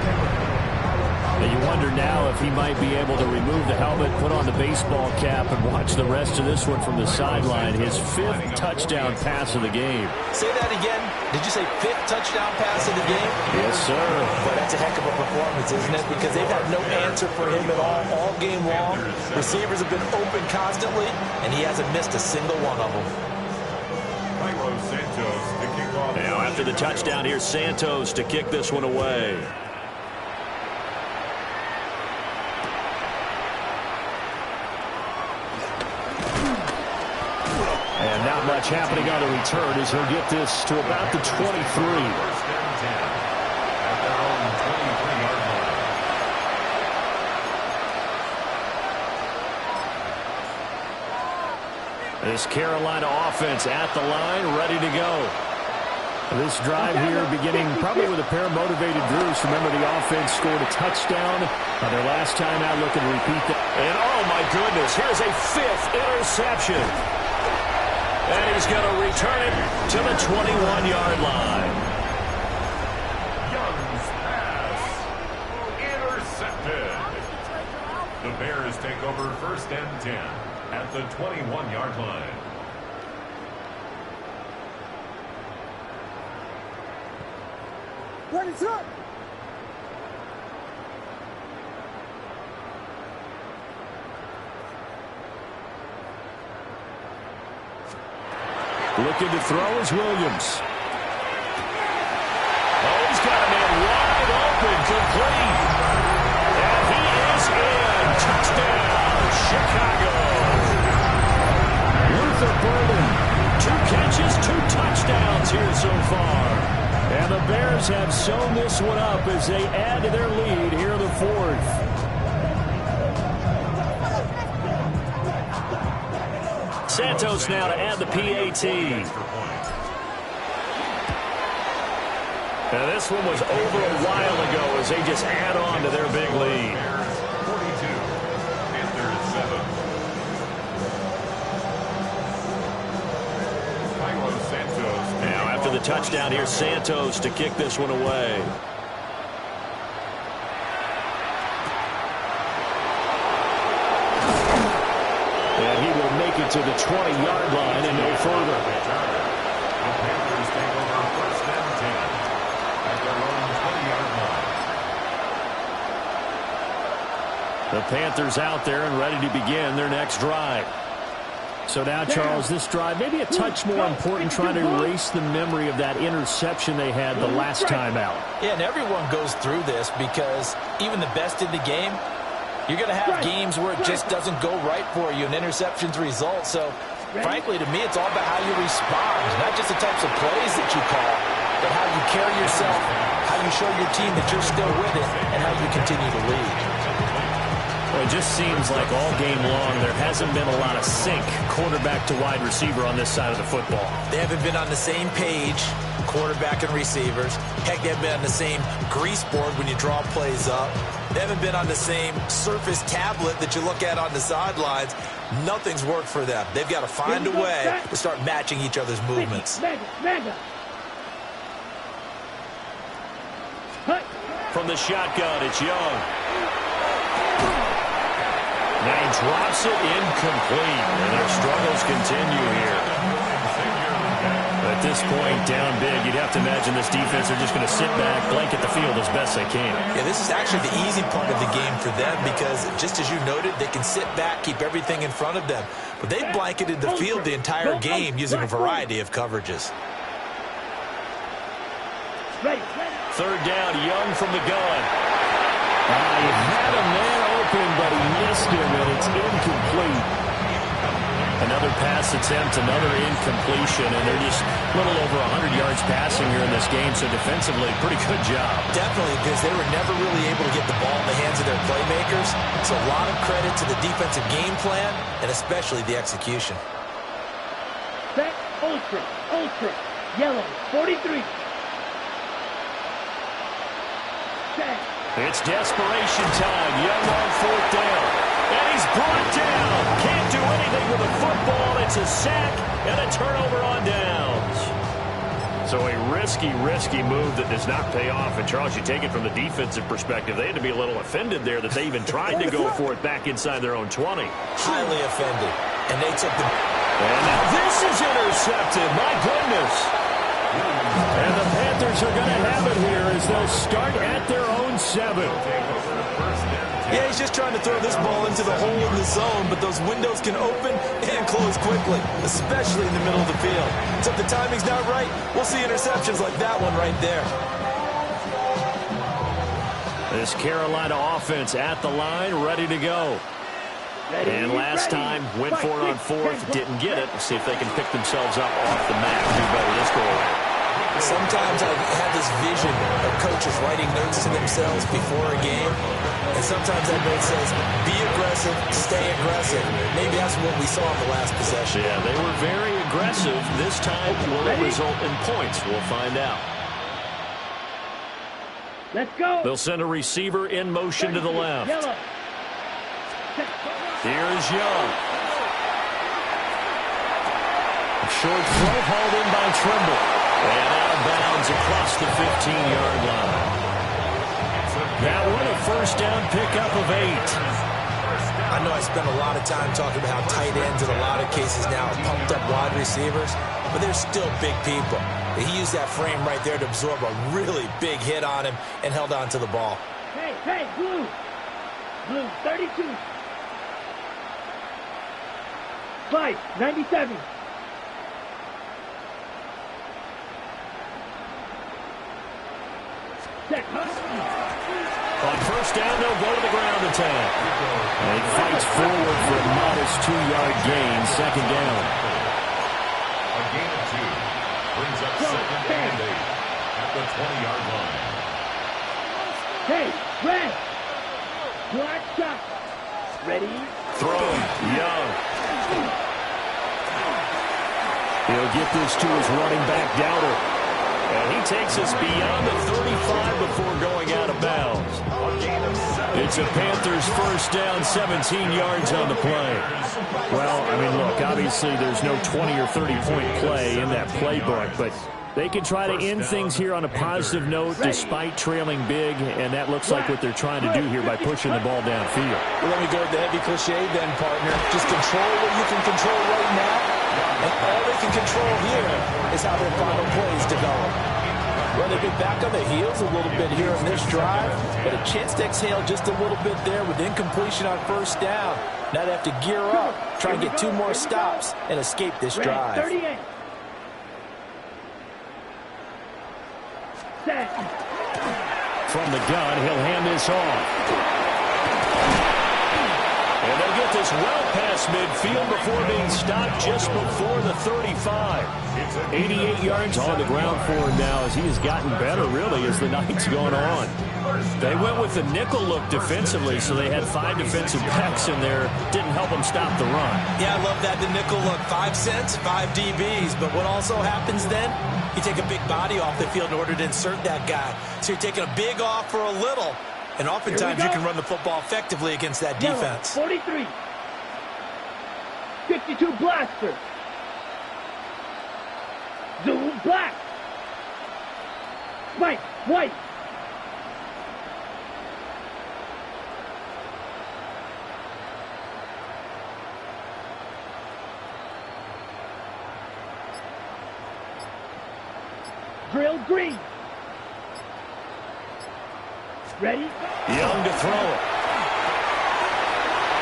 And you wonder now if he might be able to remove the helmet, put on the baseball cap, and watch the rest of this one from the sideline. His 5th touchdown pass of the game. Say that again. Did you say 5th touchdown pass of the game? Yes, sir. But that's a heck of a performance, isn't it? Because they've had no answer for him at all game long. Receivers have been open constantly, and he hasn't missed a single one of them. Now after the touchdown, here's Santos to kick this one away. And not much happening on the return as he'll get this to about the 23. This Carolina offense at the line, ready to go. This drive here beginning probably with a pair of motivated Drews. Remember, the offense scored a touchdown their last time out, looking to repeat that. And oh my goodness, here's a 5th interception. And he's going to return it to the 21-yard line. Young's pass. Intercepted. The Bears take over 1st and 10 at the 21-yard line. Run it up. Looking to throw is Williams. Oh, he's got a man wide open, complete. And he is in. Touchdown, Chicago. Luther Burden. 2 catches, 2 touchdowns here so far. And the Bears have sewn this one up as they add to their lead here in the 4th. Santos now to add the PAT. Now this one was over a while ago as they just add on to their big lead. 42. Panthers 7. Cairo Santos. Now after the touchdown, here's Santos to kick this one away. And he will make it to the 20-yard line and no further. The Panthers take over 1st and 10 at their own 20-yard line. The Panthers out there and ready to begin their next drive. So now, Charles, this drive maybe a touch more important, trying to erase the memory of that interception they had the last time out. Yeah, and everyone goes through this because even the best in the game, you're going to have games where it just doesn't go right for you, and interceptions result. So, frankly, to me, it's all about how you respond, not just the types of plays that you call, but how you carry yourself, how you show your team that you're still with it, and how you continue to lead. Well, it just seems like all game long there hasn't been a lot of sync quarterback to wide receiver on this side of the football. They haven't been on the same page, quarterback and receivers. Heck, they haven't been on the same grease board when you draw plays up. They haven't been on the same Surface tablet that you look at on the sidelines. Nothing's worked for them. They've got to find a way to start matching each other's movements. From the shotgun, it's Young. Now he drops it incomplete, and their struggles continue here. At this point, down big, you'd have to imagine this defense are just going to sit back, blanket the field as best they can. Yeah, this is actually the easy part of the game for them because, just as you noted, they can sit back, keep everything in front of them. But they've blanketed the field the entire game using a variety of coverages. 3rd down, Young from the gun. He had a man open, but he missed him, and it's incomplete. Another pass attempt, another incompletion, and they're just a little over 100 yards passing here in this game, so defensively, pretty good job. Definitely, because they were never really able to get the ball in the hands of their playmakers, so a lot of credit to the defensive game plan, and especially the execution. Set, ultra, yellow, 43. Set. It's desperation time. Young on 4th down. And he's brought down. Can't do anything with the football. It's a sack and a turnover on downs. So a risky move that does not pay off. And, Charles, you take it from the defensive perspective. They had to be a little offended there that they even tried to go for it back inside their own 20. Highly offended. And they took the... And now this is intercepted. My goodness. And the Panthers are going to have it here as they'll start at their own 7. Yeah, he's just trying to throw this ball into the hole in the zone, but those windows can open and close quickly, especially in the middle of the field. So if the timing's not right, we'll see interceptions like that one right there. This Carolina offense at the line, ready to go. And last time, went for it on 4th, didn't get it. We'll see if they can pick themselves up off the mat and do better this go around. Sometimes I have this vision of coaches writing notes to themselves before a game, and sometimes that note says, be aggressive, stay aggressive. Maybe that's what we saw in the last possession. Yeah, they were very aggressive. This time will it result in points? We'll find out. Let's go. They'll send a receiver in motion to the left. Yellow. Here's Young. Short throw hauled in by Trimble. And out of bounds across the 15-yard line. That one a first down pickup of 8. I know I spent a lot of time talking about how tight ends in a lot of cases now are pumped up wide receivers, but they're still big people. He used that frame right there to absorb a really big hit on him and held on to the ball. Hey, blue. Blue, 32. 5, 97. On first down, they'll go to the ground attack. And he fights forward for a modest 2-yard gain, second down. A gain of 2 brings up second and 8 at the 20-yard line. Hey, red. Black shot. Ready? Throw. Young. He'll get this to his running back, Dowdle. And he takes us beyond the 35 before going out of bounds. It's a Panthers first down, 17 yards on the play. Well, I mean, look, obviously there's no 20 or 30-point play in that playbook, but they can try to end things here on a positive note despite trailing big, and that looks like what they're trying to do here by pushing the ball downfield. Well, let me go with the heavy cliche then, partner. Just control what you can control right now. And all they can control here is how their final plays develop. Well, they've been back on their heels a little bit here in this drive, but a chance to exhale just a little bit there with incompletion on first down. Now they have to gear up, try and get 2 more stops, and escape this drive. 38. Set. From the gun, he'll hand this off. And they'll get this well past midfield before being stopped just before the 35. 88 yards on the ground for him now as he has gotten better, really, as the night's gone on. They went with the nickel look defensively, so they had 5 defensive backs in there. Didn't help them stop the run. Yeah, I love that, the nickel look. 5 cents, 5 DBs. But what also happens then, you take a big body off the field in order to insert that guy. So you're taking a big off for a little. And oftentimes you can run the football effectively against that defense. 43. 52 blaster. Zoom black. Spike white. Drill green. Ready? Young to throw it.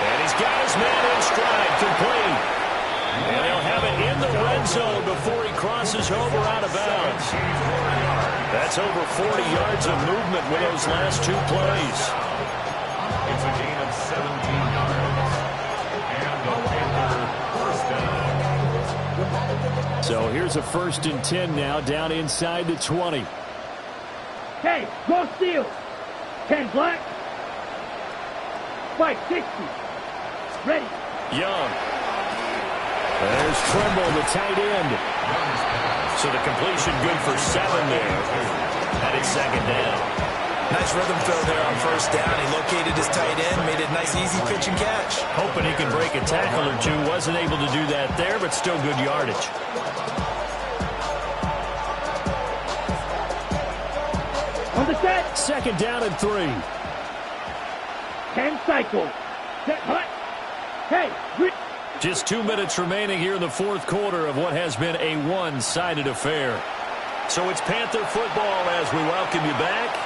And he's got his man in stride, complete. And he'll have it in the red zone before he crosses over out of bounds. That's over 40 yards of movement with those last 2 plays. It's a gain of 17 yards. And the Panther first down. So here's a 1st and 10 now, down inside the 20. Hey, go steal. 10 black. Spike 60. Ready. Young. There's Trimble, the tight end. So the completion good for 7 there. And it's second down. Nice rhythm throw there on first down. He located his tight end, made it a nice, easy pitch and catch. Hoping he can break a tackle or 2. Wasn't able to do that there, but still good yardage. On the set. Second down and 3. 10 cycle. Set hut. Hey, just 2 minutes remaining here in the 4th quarter of what has been a one-sided affair. So it's Panther football as we welcome you back.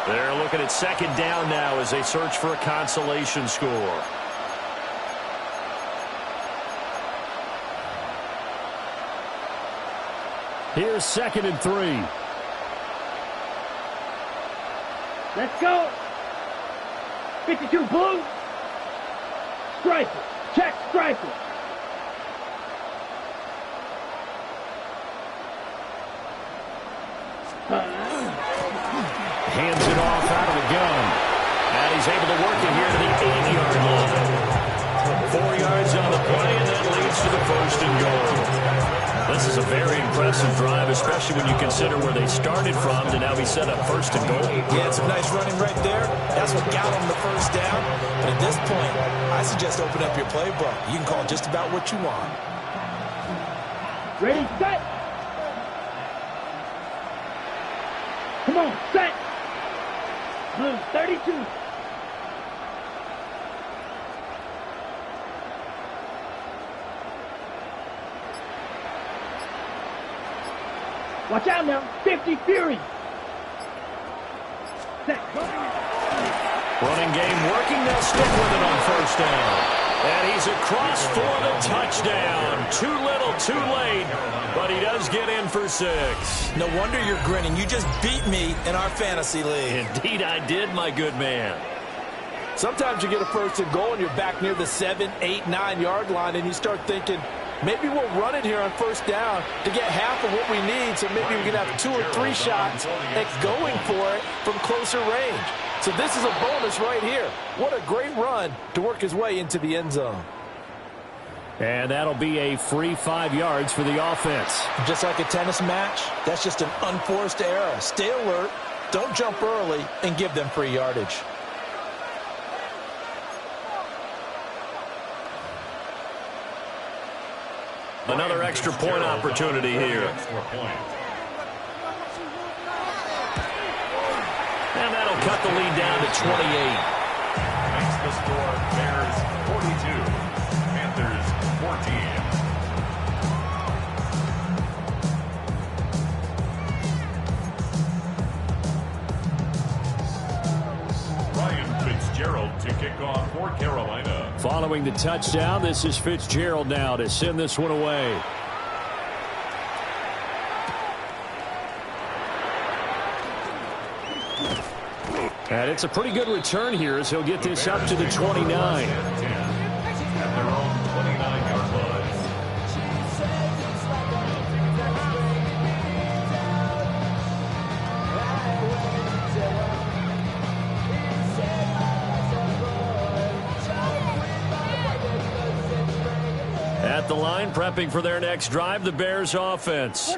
They're looking at second down now as they search for a consolation score. Here's 2nd and 3. let's go. 52 blue. Striker. Check striker. And he's able to work it here to the 8-yard line. 4 yards on the play, and that leads to the first and goal. This is a very impressive drive, especially when you consider where they started from to now be set up first and goal. Yeah, some nice running right there. That's what got them the first down. But at this point, I suggest open up your playbook. You can call just about what you want. Ready, set. Come on, set. Blue, 32. Watch out now, 50 Fury. Set. Running game working. They'll stick with it on first down. And he's across for the touchdown. Too little, too late. But he does get in for 6. No wonder you're grinning. You just beat me in our fantasy league. Indeed I did, my good man. Sometimes you get a first and goal and you're back near the 7, 8, 9 yard line and you start thinking, maybe we'll run it here on first down to get half of what we need, so maybe we can have 2 or 3 shots at going for it from closer range. So this is a bonus right here. What a great run to work his way into the end zone. And that'll be a free 5 yards for the offense. Just like a tennis match, that's just an unforced error. Stay alert, don't jump early, and give them free yardage. Another extra point opportunity here. And that'll cut the lead down to 28. Makes the score Bears 42, Panthers 14. Ryan Fitzgerald to kick off for Carolina. Following the touchdown, this is Fitzgerald now to send this one away. And it's a pretty good return here as he'll get this up to the 29. At their own 29-yard line. At the line, prepping for their next drive, the Bears offense.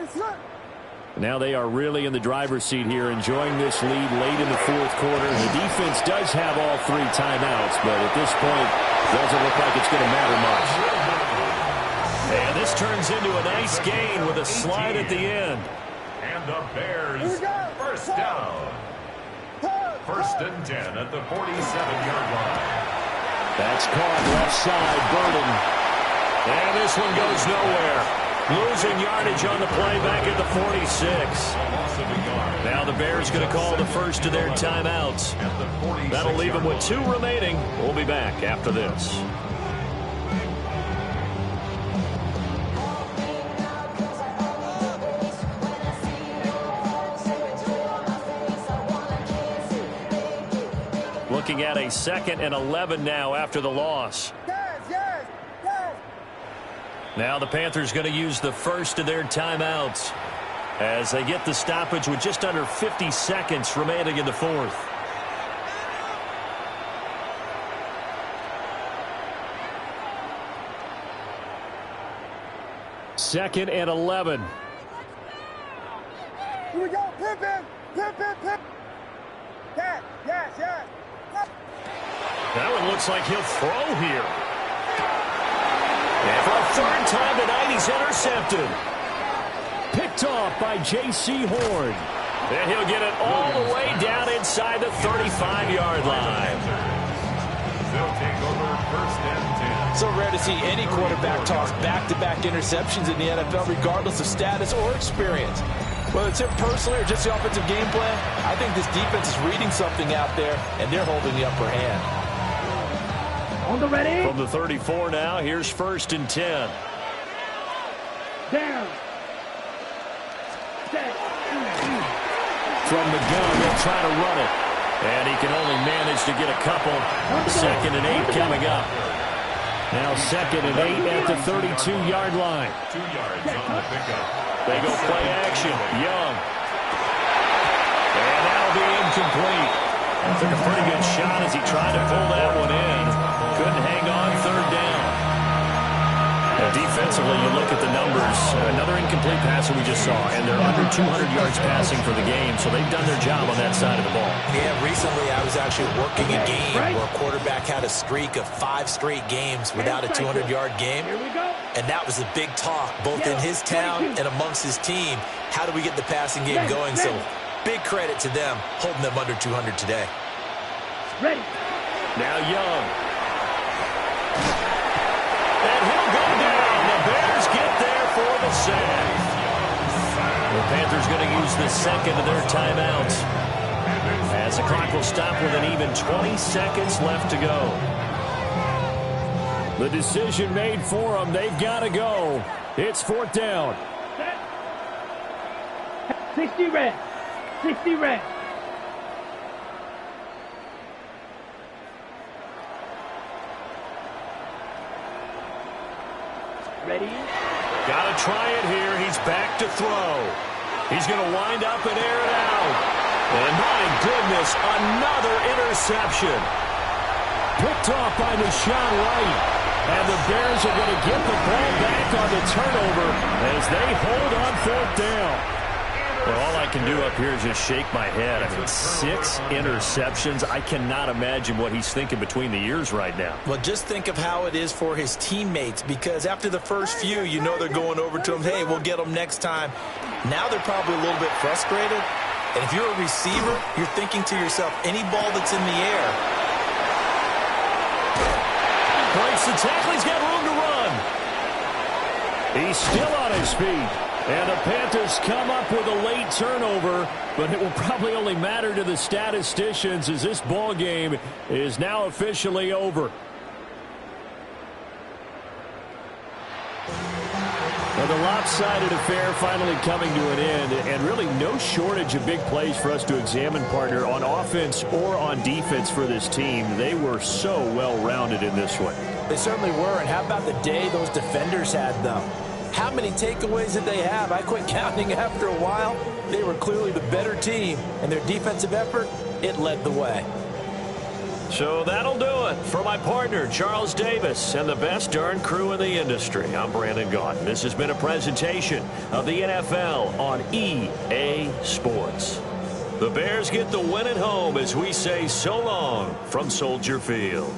Now they are really in the driver's seat here, enjoying this lead late in the fourth quarter. The defense does have all 3 timeouts, but at this point, doesn't look like it's going to matter much. And this turns into a nice gain with a slide at the end. And the Bears first down. First and 10 at the 47-yard line. That's caught left side, Burden. And this one goes nowhere. Losing yardage on the play back at the 46. Now the Bears going to call the first of their timeouts. That'll leave them with 2 remaining. We'll be back after this. Looking at a 2nd and 11 now after the loss. Now the Panthers going to use the first of their timeouts as they get the stoppage with just under 50 seconds remaining in the fourth. Second and 11. Here we go. Pimpin'. Yes. That one looks like he'll throw here. And for a 3rd time tonight, he's intercepted. Picked off by J.C. Horn. And he'll get it all the way down inside the 35-yard line. They'll take over first and 10. So rare to see any quarterback toss back-to-back interceptions in the NFL, regardless of status or experience. Whether it's him personally or just the offensive game plan, I think this defense is reading something out there, and they're holding the upper hand. On the ready. From the 34 now, here's first and 10. Down. Set. From the gun, they'll try to run it. And he can only manage to get a couple. 2nd and 8 coming up. Now 2nd and 8 at the 32-yard line. 2 yards on the pickup. They go play action. Young. And that'll be incomplete. Took a pretty good shot as he Bears, another incomplete pass that we just saw, and they're under 200 yards passing for the game, so they've done their job on that side of the ball. Yeah, recently I was actually working a game where a quarterback had a streak of 5 straight games without a 200-yard game, and that was a big talk, both in his town and amongst his team. How do we get the passing game going? So big credit to them, holding them under 200 today. Ready. Now Young. And he'll go down. The Bears get there for the sack. The Panthers going to use the second of their timeouts, as the clock will stop with an even 20 seconds left to go. The decision made for them. They've got to go. It's 4th down. 60 red. 60 red. Ready? Got to try it here. He's back to throw. He's going to wind up and air it out. And my goodness, another interception. Picked off by Deshaun Wright. And the Bears are going to get the ball back on the turnover as they hold on 4th down. Well, all I can do up here is just shake my head. I mean, 6 interceptions. I cannot imagine what he's thinking between the ears right now. Well, just think of how it is for his teammates, because after the first few, you know they're going over to him, hey, we'll get them next time. Now they're probably a little bit frustrated. And if you're a receiver, you're thinking to yourself, any ball that's in the air. Breaks the tackle. He's got room to run. He's still on his feet. And the Panthers come up with a late turnover, but it will probably only matter to the statisticians as this ball game is now officially over. Well, the lopsided affair finally coming to an end, and really no shortage of big plays for us to examine, partner, on offense or on defense for this team. They were so well-rounded in this one. They certainly were, and how about the day those defenders had, though? How many takeaways did they have? I quit counting after a while. They were clearly the better team, and their defensive effort, it led the way. So that'll do it for my partner, Charles Davis, and the best darn crew in the industry. I'm Brandon Gaudin. This has been a presentation of the NFL on EA Sports. The Bears get the win at home as we say so long from Soldier Field.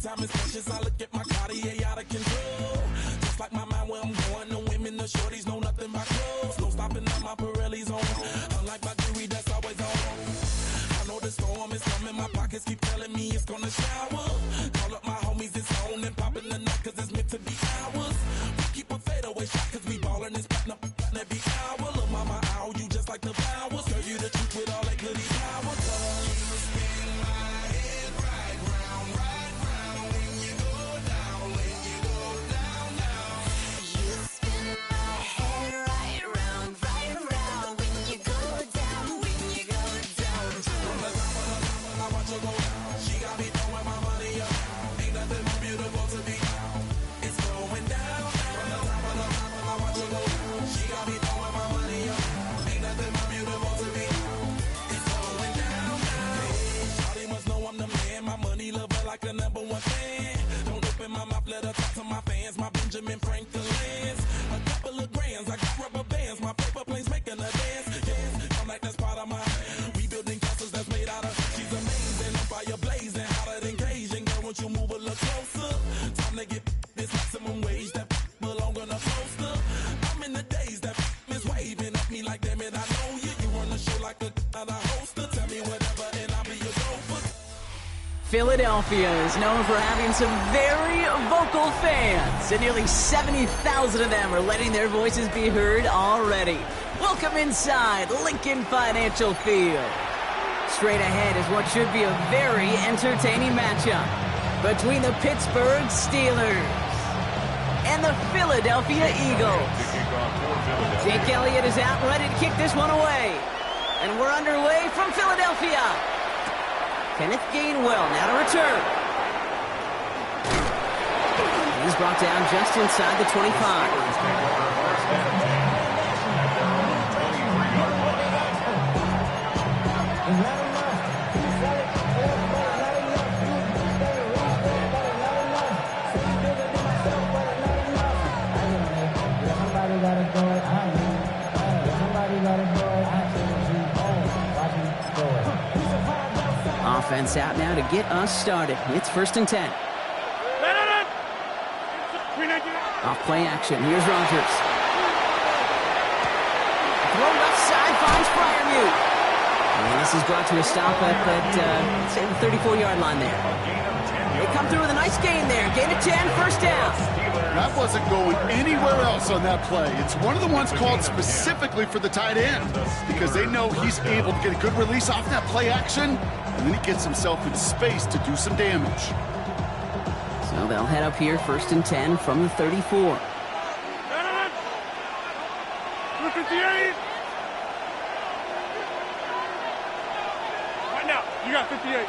Time is precious. I look at my Cartier out of control. Just like my mind where I'm going. The women, the shorties know nothing but clothes. No stopping at my Pirelli's on. Unlike my jewelry, that's always hours. We keep a fadeaway shot cause we ballin' this platinum every hour. Look, mama, ow, you just like the flowers. Girl, you the truth with all that goody power. You spin my head right round when you go down, when you go down, down. You spin my head right round when you go down, when you go down. From the top of I watch her go down. She got me throwing my money up. Ain't nothing more beautiful to be. It's going down. From the top of I watch her go down. She got me throwing my money up. Ain't nothing more beautiful to be. It's going down. Hey, shawty must know I'm the man. My money lover like a #1 fan. Don't open my mouth, let her talk to my fans. My Benjamin Franklin's. A couple of grands, I got rubber bands. My paper planes making a dance. Yes, I'm like that's part of my. We building castles that's made out of. She's amazing, I'm fire blazing, hotter than Cajun. Girl, won't you move a little closer? Time to get this maximum wage that belong on a poster. I'm in the days that is waving at me like, damn it, I know you. You run the show like a hoster. Tell me whatever and I'll be your gopher. Philadelphia is known for having some very vocal fans, and nearly 70,000 of them are letting their voices be heard already. Welcome inside Lincoln Financial Field. Straight ahead is what should be a very entertaining matchup between the Pittsburgh Steelers and the Philadelphia Eagles. Jake Elliott is out ready to kick this one away. And we're underway from Philadelphia. Kenneth Gainwell now to return. He's brought down just inside the 25. Offense out now to get us started. It's 1st and 10. Off play action. Here's Rodgers. Throw left side finds Freiermuth. And this is brought to a stop at say the 34-yard line there. They come through with a nice gain there. Gain of 10, 1st down. That wasn't going anywhere else on that play. It's one of the ones called specifically for the tight end because they know he's able to get a good release off that play action, and then he gets himself in space to do some damage. So they'll head up here, 1st and 10 from the 34. 58. Right now, you got 58.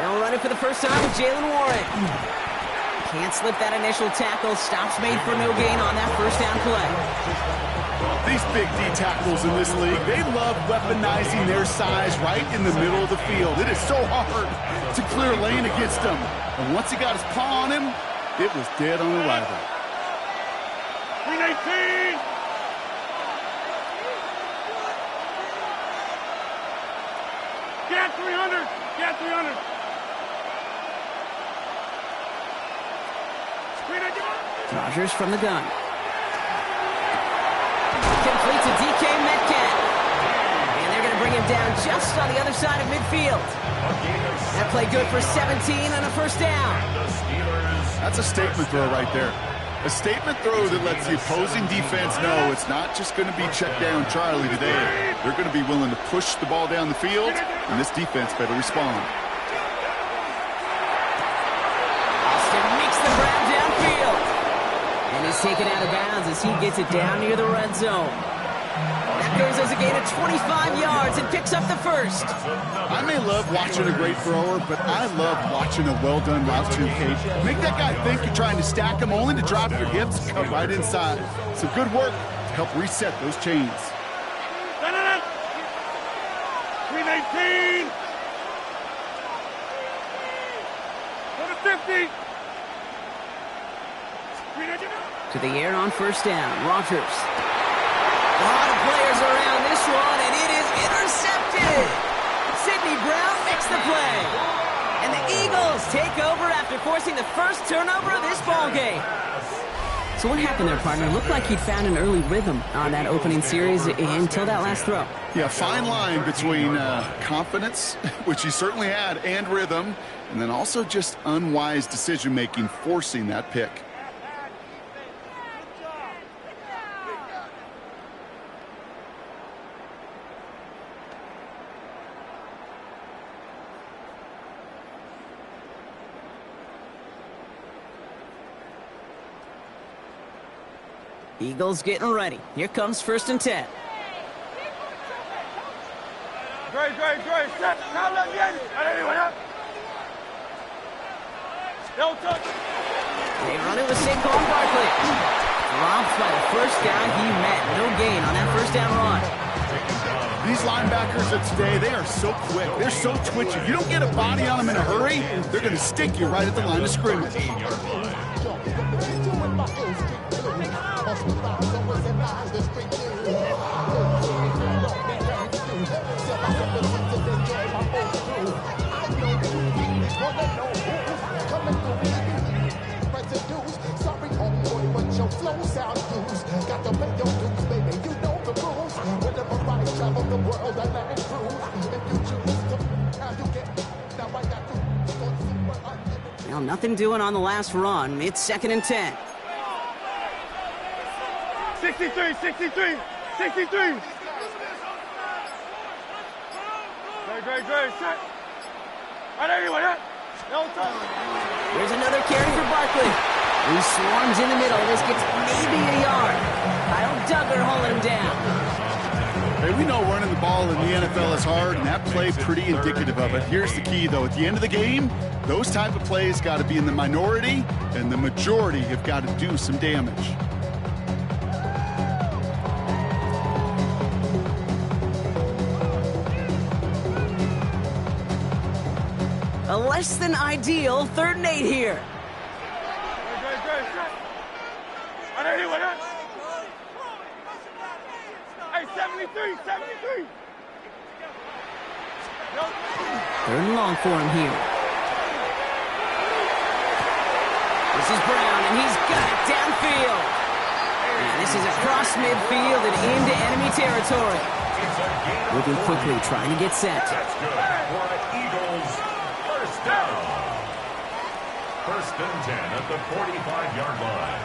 They'll run it for the first time with Jaylen Warren. Can't slip that initial tackle. Stops made for no gain on that 1st down play. These big D tackles in this league, they love weaponizing their size right in the middle of the field. It is so hard to clear lane against them. And once he got his paw on him, it was dead on arrival. 319. Get 300. Get 300. Rodgers from the gun. Complete to DK Metcalf. And they're going to bring him down just on the other side of midfield. That play good for 17 and a 1st down. That's a statement throw right there. A statement throw that lets the opposing defense know it's not just going to be check down Charlie today. They're going to be willing to push the ball down the field, and this defense better respond. Austin makes the grab downfield. And he's taken out of bounds as he gets it down near the red zone. That goes as a gain of 25 yards and picks up the 1st. I may love watching a great thrower, but I love watching a well-done route too, Kate. Make that guy think you're trying to stack him only to drop your hips and come right inside. So good work to help reset those chains. 319. Go to 50. To the air on 1st down. Rodgers. A lot of players around this one, and it is intercepted. Sidney Brown makes the play. And the Eagles take over after forcing the 1st turnover of this ballgame. So what happened there, partner? It looked like he'd found an early rhythm on that opening series until that last throw. Yeah, fine line between confidence, which he certainly had, and rhythm, and then also just unwise decision-making, forcing that pick. Eagles getting ready. Here comes 1st and 10. Dre, set. Now let me in. Anyone up? Don't touch. They run it with Saquon Barkley. Dropped by the first guy he met. No gain on that 1st down run. These linebackers of today, they are so quick. They're so twitchy. If you don't get a body on them in a hurry, they're going to stick you right at the line of scrimmage. Well, nothing doing on the last run. It's 2nd and 10. 63. Dre, set. Anyone up? Don't touch. There's another carry for Barkley. He swarms in the middle. This gets maybe a yard. Kyle Duggar holding him down. Hey, we know running the ball in the NFL is hard, and that play pretty indicative of it. Here's the key, though. At the end of the game, those type of plays got to be in the minority, and the majority have got to do some damage. A less than ideal 3rd and 8 here. Dre, set. Anyone up? Hey, 73. 3rd and long for him here. This is Brown, and he's got it downfield. And this is across midfield and into enemy territory. Moving quickly, trying to get set. That's good for an Eagles first down. 1st and 10 at the 45-yard line.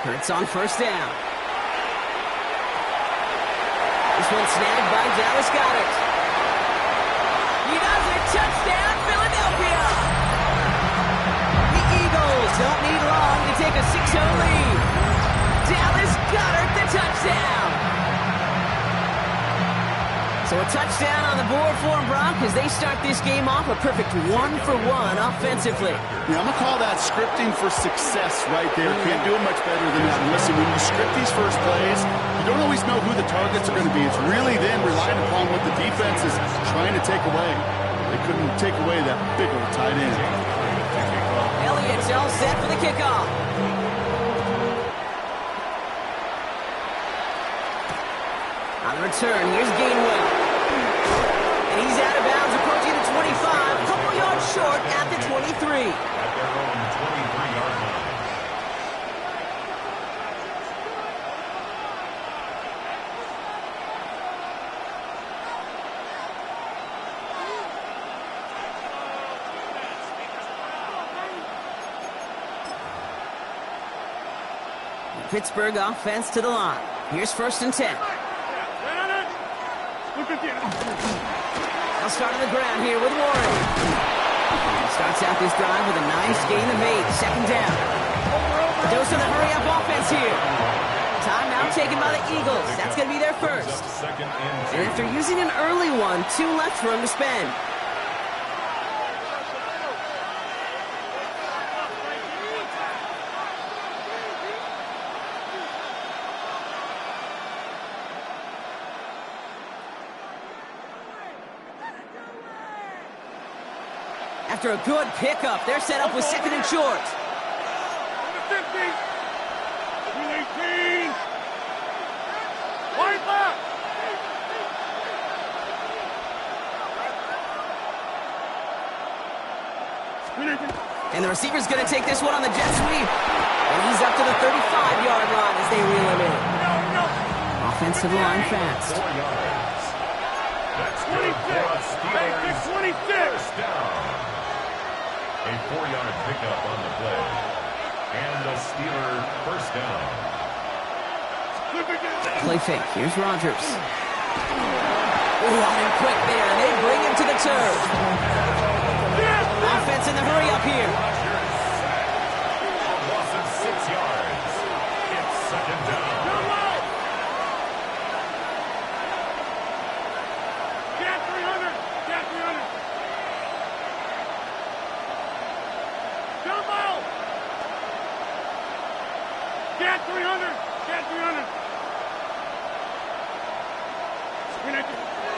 Hurts on 1st down. This one snagged by Dallas Goedert. He does it. Touchdown, Philadelphia. The Eagles don't need long to take a 6-0 lead. Dallas Goedert the touchdown. So a touchdown on the board for them, Brock, as they start this game off a perfect 1-for-1 offensively. Yeah, I'm going to call that scripting for success right there. Can't do it much better than that. And listen, when you script these first plays, you don't always know who the targets are going to be. It's really then relying upon what the defense is trying to take away. They couldn't take away that big old tight end. Elliott's all set for the kickoff. On the return, here's Gainwell. And he's out of bounds, approaching the 25, a couple yards short at the 23. At their own 23-yard line. The Pittsburgh offense to the line. Here's 1st and 10. They'll start on the ground here with Warren. Starts out this drive with a nice gain of 8. 2nd down. Dose of the hurry-up offense here. Timeout taken by the Eagles. That's going to be their first. And after using an early one, 2 left for him to spend. After a good pickup, they're set up with 2nd and short. 50. 218. Wide left. And the receiver's going to take this one on the jet sweep. And he's up to the 35-yard line as they reel him in. Offensive line fast. 4 yards. That's good for a Steelers 26. first down. A 4-yard pickup on the play. And a Steeler first down. Play fake. Here's Rodgers. Running quick there, and they bring him to the turf. Offense in the hurry up here. Loss of 6 yards. It's second down. Get 300. Get 300. Jump out. Get 300. Get 300.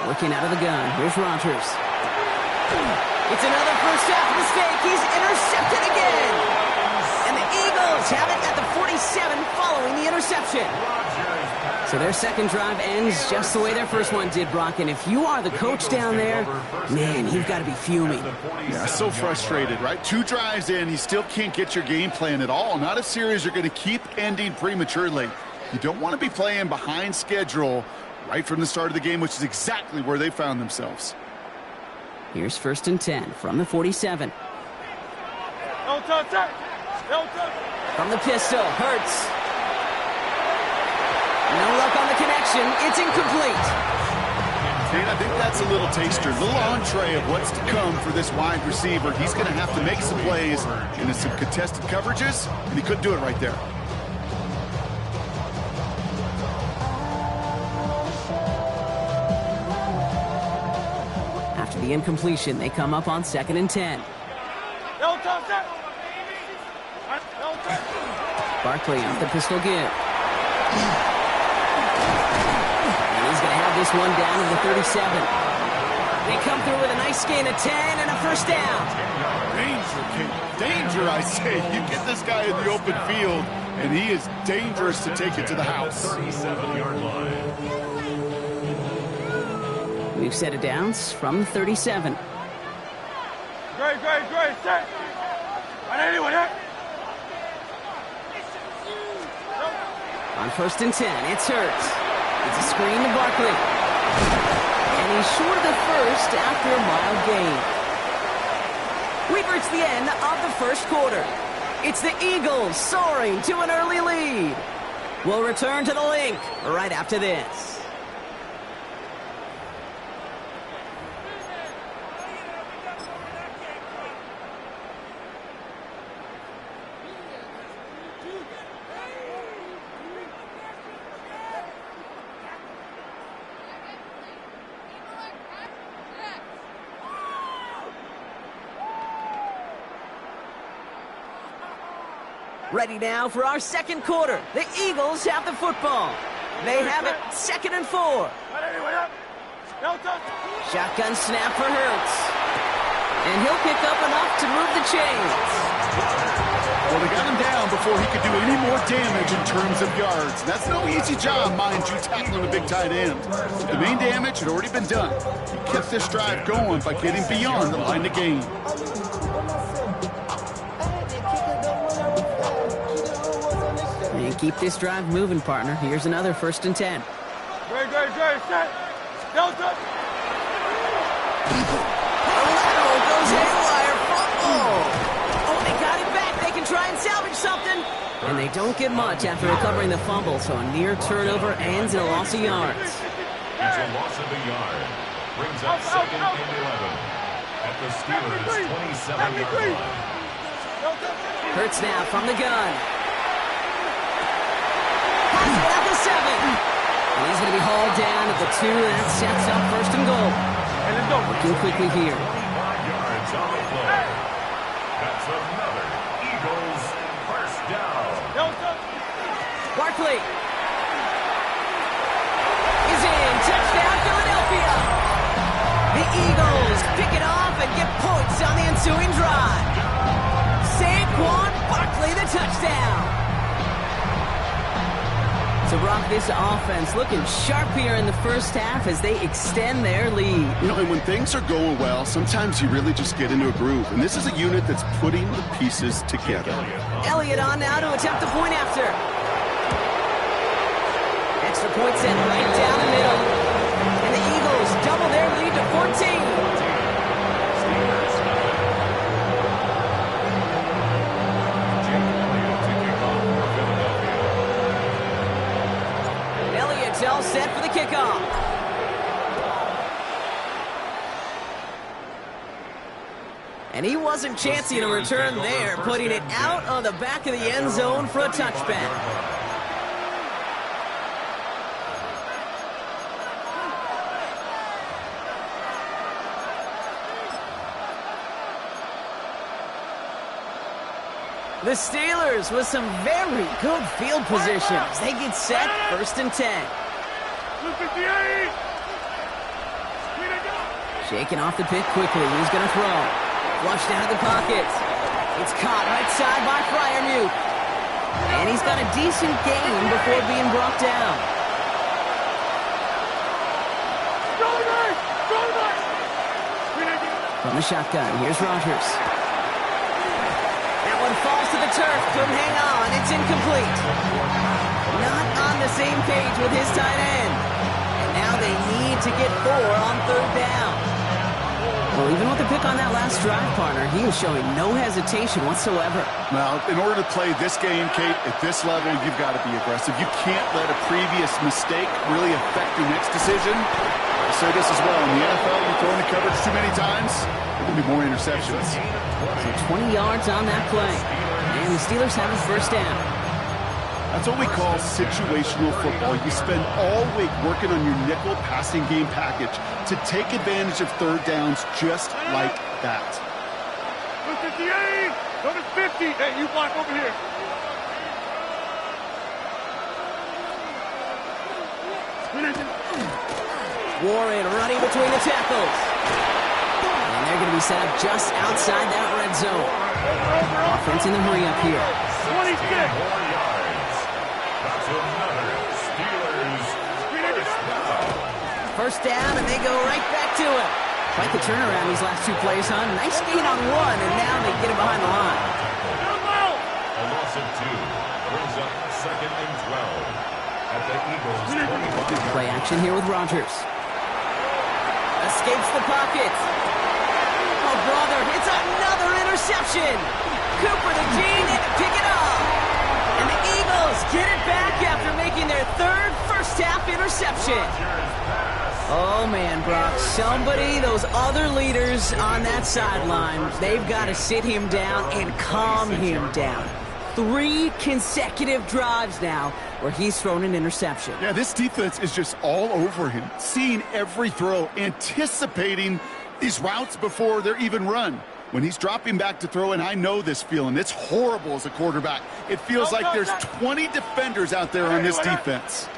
Working out of the gun. Here's Rodgers. It's another first half mistake. He's intercepted again. And the Eagles have it at the 47 following the interception. So their second drive ends just the way their first one did, Brock. And if you are the coach down there, man, you've got to be fuming. Yeah, so frustrated, right? 2 drives in, you still can't get your game plan at all. Not a series you're going to keep ending prematurely. You don't want to be playing behind schedule right from the start of the game, which is exactly where they found themselves. Here's 1st and 10 from the 47. From the pistol, Hurts. No luck on the connection. It's incomplete. And I think that's a little taster, a little entree of what's to come for this wide receiver. He's going to have to make some plays into some contested coverages, and he couldn't do it right there. After the incompletion, they come up on 2nd and 10. Barkley off the pistol give. And he's going to have this one down to the 37. They come through with a nice gain of 10 and a first down. Danger, kid. Danger, I say. You get this guy in the open field, and he is dangerous to take it to the house. 37-yard line. We've set it downs from the 37. Great. Set. Anyone here? On 1st and 10, it's Hurts. It's a screen to Barkley. And he's short of the first after a mild gain. We've reached the end of the first quarter. It's the Eagles soaring to an early lead. We'll return to the link right after this. Ready now for our second quarter. The Eagles have the football. They have it 2nd and 4. Shotgun snap for Hurts. And he'll pick up enough to move the chains. Well, they got him down before he could do any more damage in terms of yards. That's no easy job, mind you, tackling a big tight end. The main damage had already been done. He kept this drive going by getting beyond the line of game. And keep this drive moving, partner. Here's another 1st and 10. Great. Set. Delta. Lateral goes haywire. Fumble. Oh, they got it back. They can try and salvage something. And they don't get much after recovering the fumble, so a near turnover ends in a loss of yards. It's a loss of a yard. Brings up 2nd and 11 at the Steelers' 27-yard line. Hurts now from the gun. Has it at the 7. And he's going to be hauled down at the 2, and that sets up 1st and goal. Looking quickly here. 5 yards on the play. That's another Eagles first down. Barkley is in. Touchdown, Philadelphia. The Eagles pick it off and get points on the ensuing drive. Saquon Barkley, the touchdown. So, Brock, this offense looking sharp here in the first half as they extend their lead. You know, and when things are going well, sometimes you really just get into a groove. And this is a unit that's putting the pieces together. Elliott on now to attempt the point after. Extra point set right down the middle. And the Eagles double their lead to 14. Elliott's all set for the kickoff. And he wasn't chancing a return there, putting it out on the back of the end zone for a touchback. The Steelers with some very good field positions. They get set, 1st and 10. Shaking off the pick quickly. He's going to throw. Flushed out of the pocket. It's caught right side by Freiermuth. And he's got a decent gain before being brought down. From the shotgun, here's Rodgers. That one falls to the turf. Couldn't hang on. It's incomplete. Not on the same page with his tight end. And now they need to get 4 on 3rd down. Well, even with the pick on that last drive, partner, he was showing no hesitation whatsoever. Well, in order to play this game, Kate, at this level, you've got to be aggressive. You can't let a previous mistake really affect your next decision. I say this as well. In the NFL, you throw in the coverage too many times, there will be more interceptions. So 20 yards on that play. And the Steelers have a 1st down. That's what we call situational football. You spend all week working on your nickel passing game package to take advantage of 3rd downs just like that. Number 58, number 50. Hey, you block over here. Warren running between the tackles. And they're going to be set up just outside that red zone. Offense in the hurry up here. 26. First down, and they go right back to it. Quite the turnaround these last 2 plays, huh? Nice gain on 1, and now they get it behind the line. A loss of 2 brings up 2nd and 12 at the Eagles' 25. Play action here with Rodgers. Escapes the pocket. Oh, brother, it's another interception. Cooper to Gene in to pick it up. And the Eagles get it back after making their 3rd first-half interception. Oh, man, Brock, somebody, those other leaders on that sideline, they've got to sit him down and calm him down. 3 consecutive drives now where he's thrown an interception. Yeah, this defense is just all over him, seeing every throw, anticipating these routes before they're even run. When he's dropping back to throw, and I know this feeling, it's horrible as a quarterback. It feels like there's 20 defenders out there on this defense.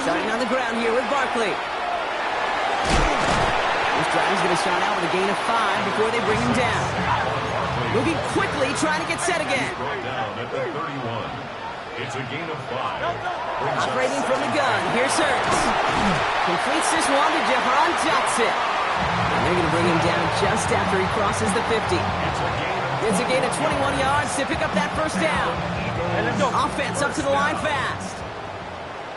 Starting on the ground here with Barkley. This drive is going to start out with a gain of 5 before they bring him down. Moving quickly, trying to get set again. Down at the 31. It's a gain of 5. Operating from the gun. Here's Hurts. Completes this one to Jahan Dotson. And they're going to bring him down just after he crosses the 50. It's a gain of 21 yards to pick up that 1st down. Offense up to the line fast.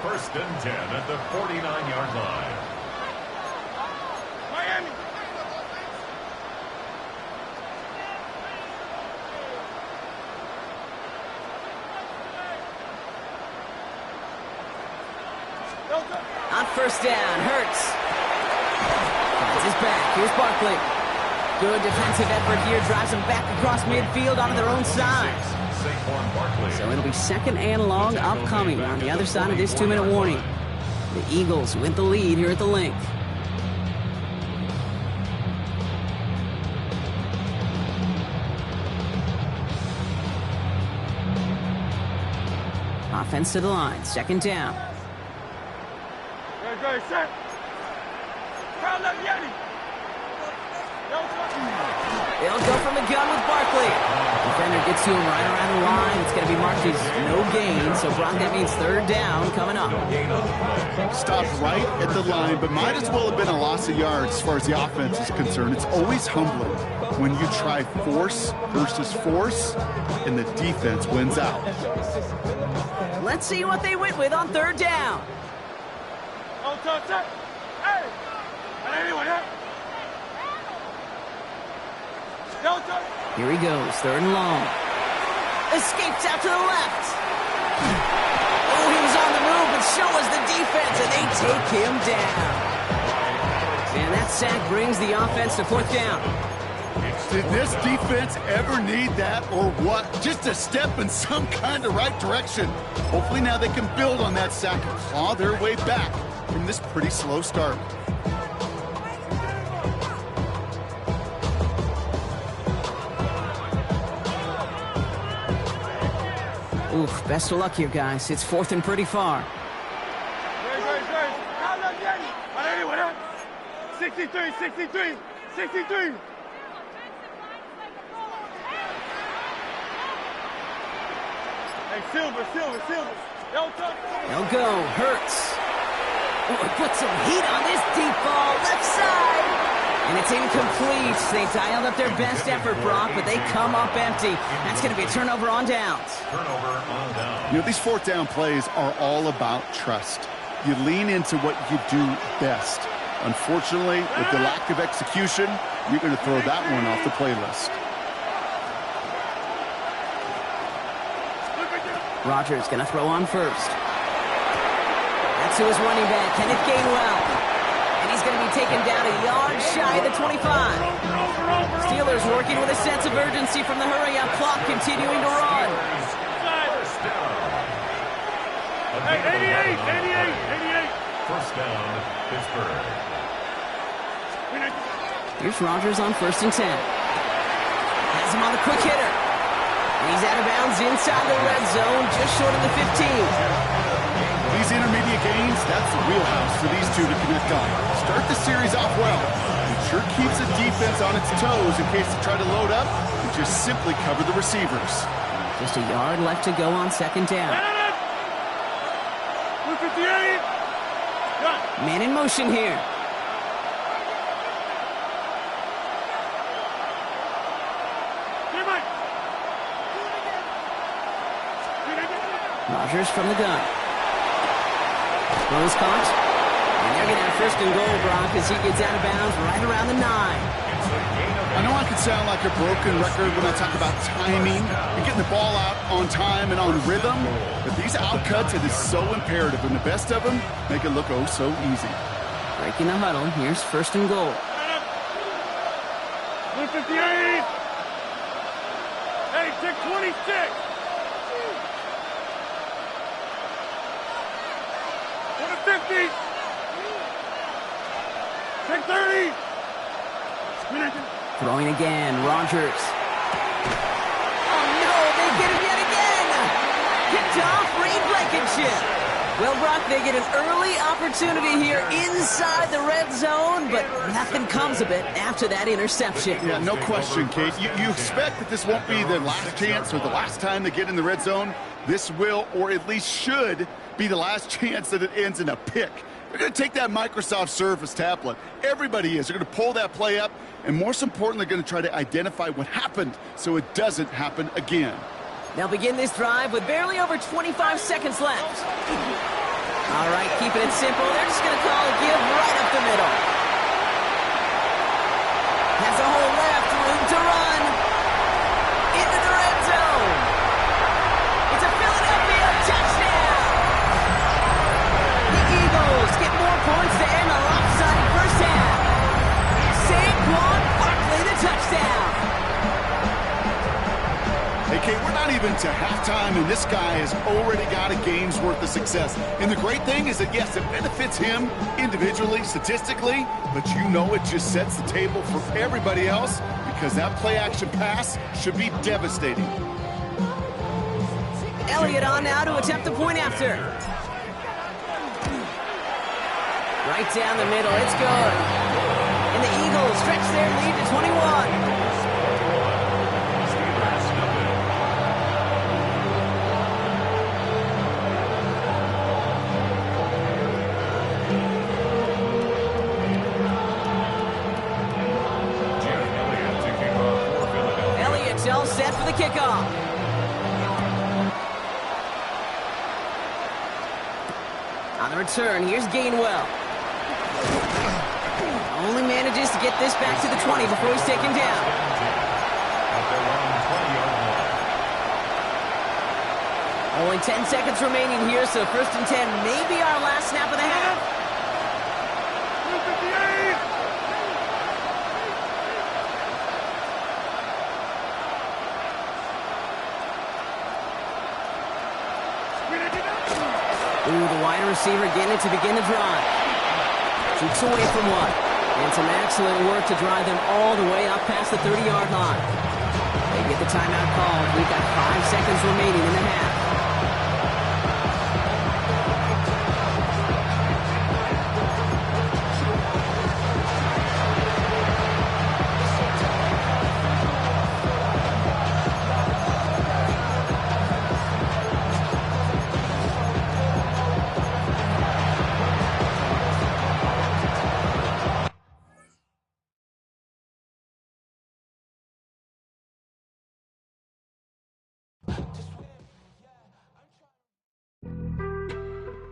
1st and 10 at the 49-yard line. Miami. On 1st down, Hurts. Finds his back. Here's Barkley. Good defensive effort here. Drives them back across midfield onto their own side. So it'll be 2nd and long upcoming on the other side of this 2-minute warning. The Eagles with the lead here at the Link. Offense to the line. 2nd down. Right, set. Crowd left, Yanni. They'll go from the gun with Barkley. Defender gets to him right around the line. It's going to be marked as no gain. So, Brock, that means third down coming up. Stopped right at the line, but might as well have been a loss of yards as far as the offense is concerned. It's always humbling when you try force versus force, and the defense wins out. Let's see what they went with on third down. Here he goes, third and long. Escapes out to the left. Oh, he was on the move, but so was the defense, and they take him down. And that sack brings the offense to fourth down. Did this defense ever need that or what? Just a step in some kind of right direction. Hopefully now they can build on that sack and claw their way back from this pretty slow start. Oof, best of luck here, guys. It's fourth and pretty far. 63, 63, 63. Hey, Silver. They'll go. Hurts. Oh, put some heat on this deep ball. Left side. And it's incomplete. They dialed up their best effort, Brock, but they come up empty. That's going to be a turnover on downs. You know, these fourth down plays are all about trust. You lean into what you do best. Unfortunately, with the lack of execution, you're going to throw that one off the playlist. Rodgers going to throw on first. That's to his running back, Kenneth Gainwell. And he's going to be taken down a yard shy of the 25. Steelers working with a sense of urgency from the hurry-up clock, continuing to run. Hey, 88. First down, Pittsburgh. Here's Rodgers on first and 10. Has him on the quick hitter. He's out of bounds inside the red zone, just short of the 15. These intermediate gains, that's the wheelhouse for these two to connect on. Start the series off well. It sure keeps the defense on its toes in case they try to load up and just simply cover the receivers. Just a yard left to go on second down. 158. Man in motion here. Rodgers from the gun. Throws caught. And they're going to have first and goal, Brock, as he gets out of bounds right around the 9. I know I can sound like a broken record when I talk about timing and getting the ball out on time and on rhythm, but these outcuts, it is so imperative, and the best of them make it look oh so easy. Breaking the huddle, here's first and goal. 158. Hey, check 26. 150. Check 30. Throwing again, Rodgers. Oh no, they get him yet again! Picked off, Reed Blankenship. Well, Brock, they get an early opportunity here inside the red zone, but nothing comes of it after that interception. Yeah, no question, Kate. You expect that this won't be their last chance or the last time they get in the red zone. This will, or at least should, be the last chance that it ends in a pick. They're going to take that Microsoft Surface tablet. Everybody is. They're going to pull that play up, and most importantly, they're going to try to identify what happened so it doesn't happen again. They'll begin this drive with barely over 25 seconds left. All right, keeping it simple. They're just going to call a give right up the middle. Has a hole left, room to run. Into the red zone. It's a Philadelphia touchdown. The Eagles get more points to end a lopsided first half. Saquon Barkley, the touchdown. Hey, Kate, we're not even to halftime, and this guy has already got a game's worth of success. And the great thing is that, yes, it benefits him individually, statistically, but you know it just sets the table for everybody else because that play-action pass should be devastating. Elliott on now to attempt the point after. Right down the middle, it's good. And the Eagles stretch their lead to 21. return. Here's Gainwell. Only manages to get this back to the 20 before he's taken down. Only 10 seconds remaining here, so 1st and 10 may be our last snap of the half. Ooh, the wide receiver getting it to begin the drive. Shoots away from one. And some excellent work to drive them all the way up past the 30-yard line. They get the timeout called. We've got 5 seconds remaining in the half.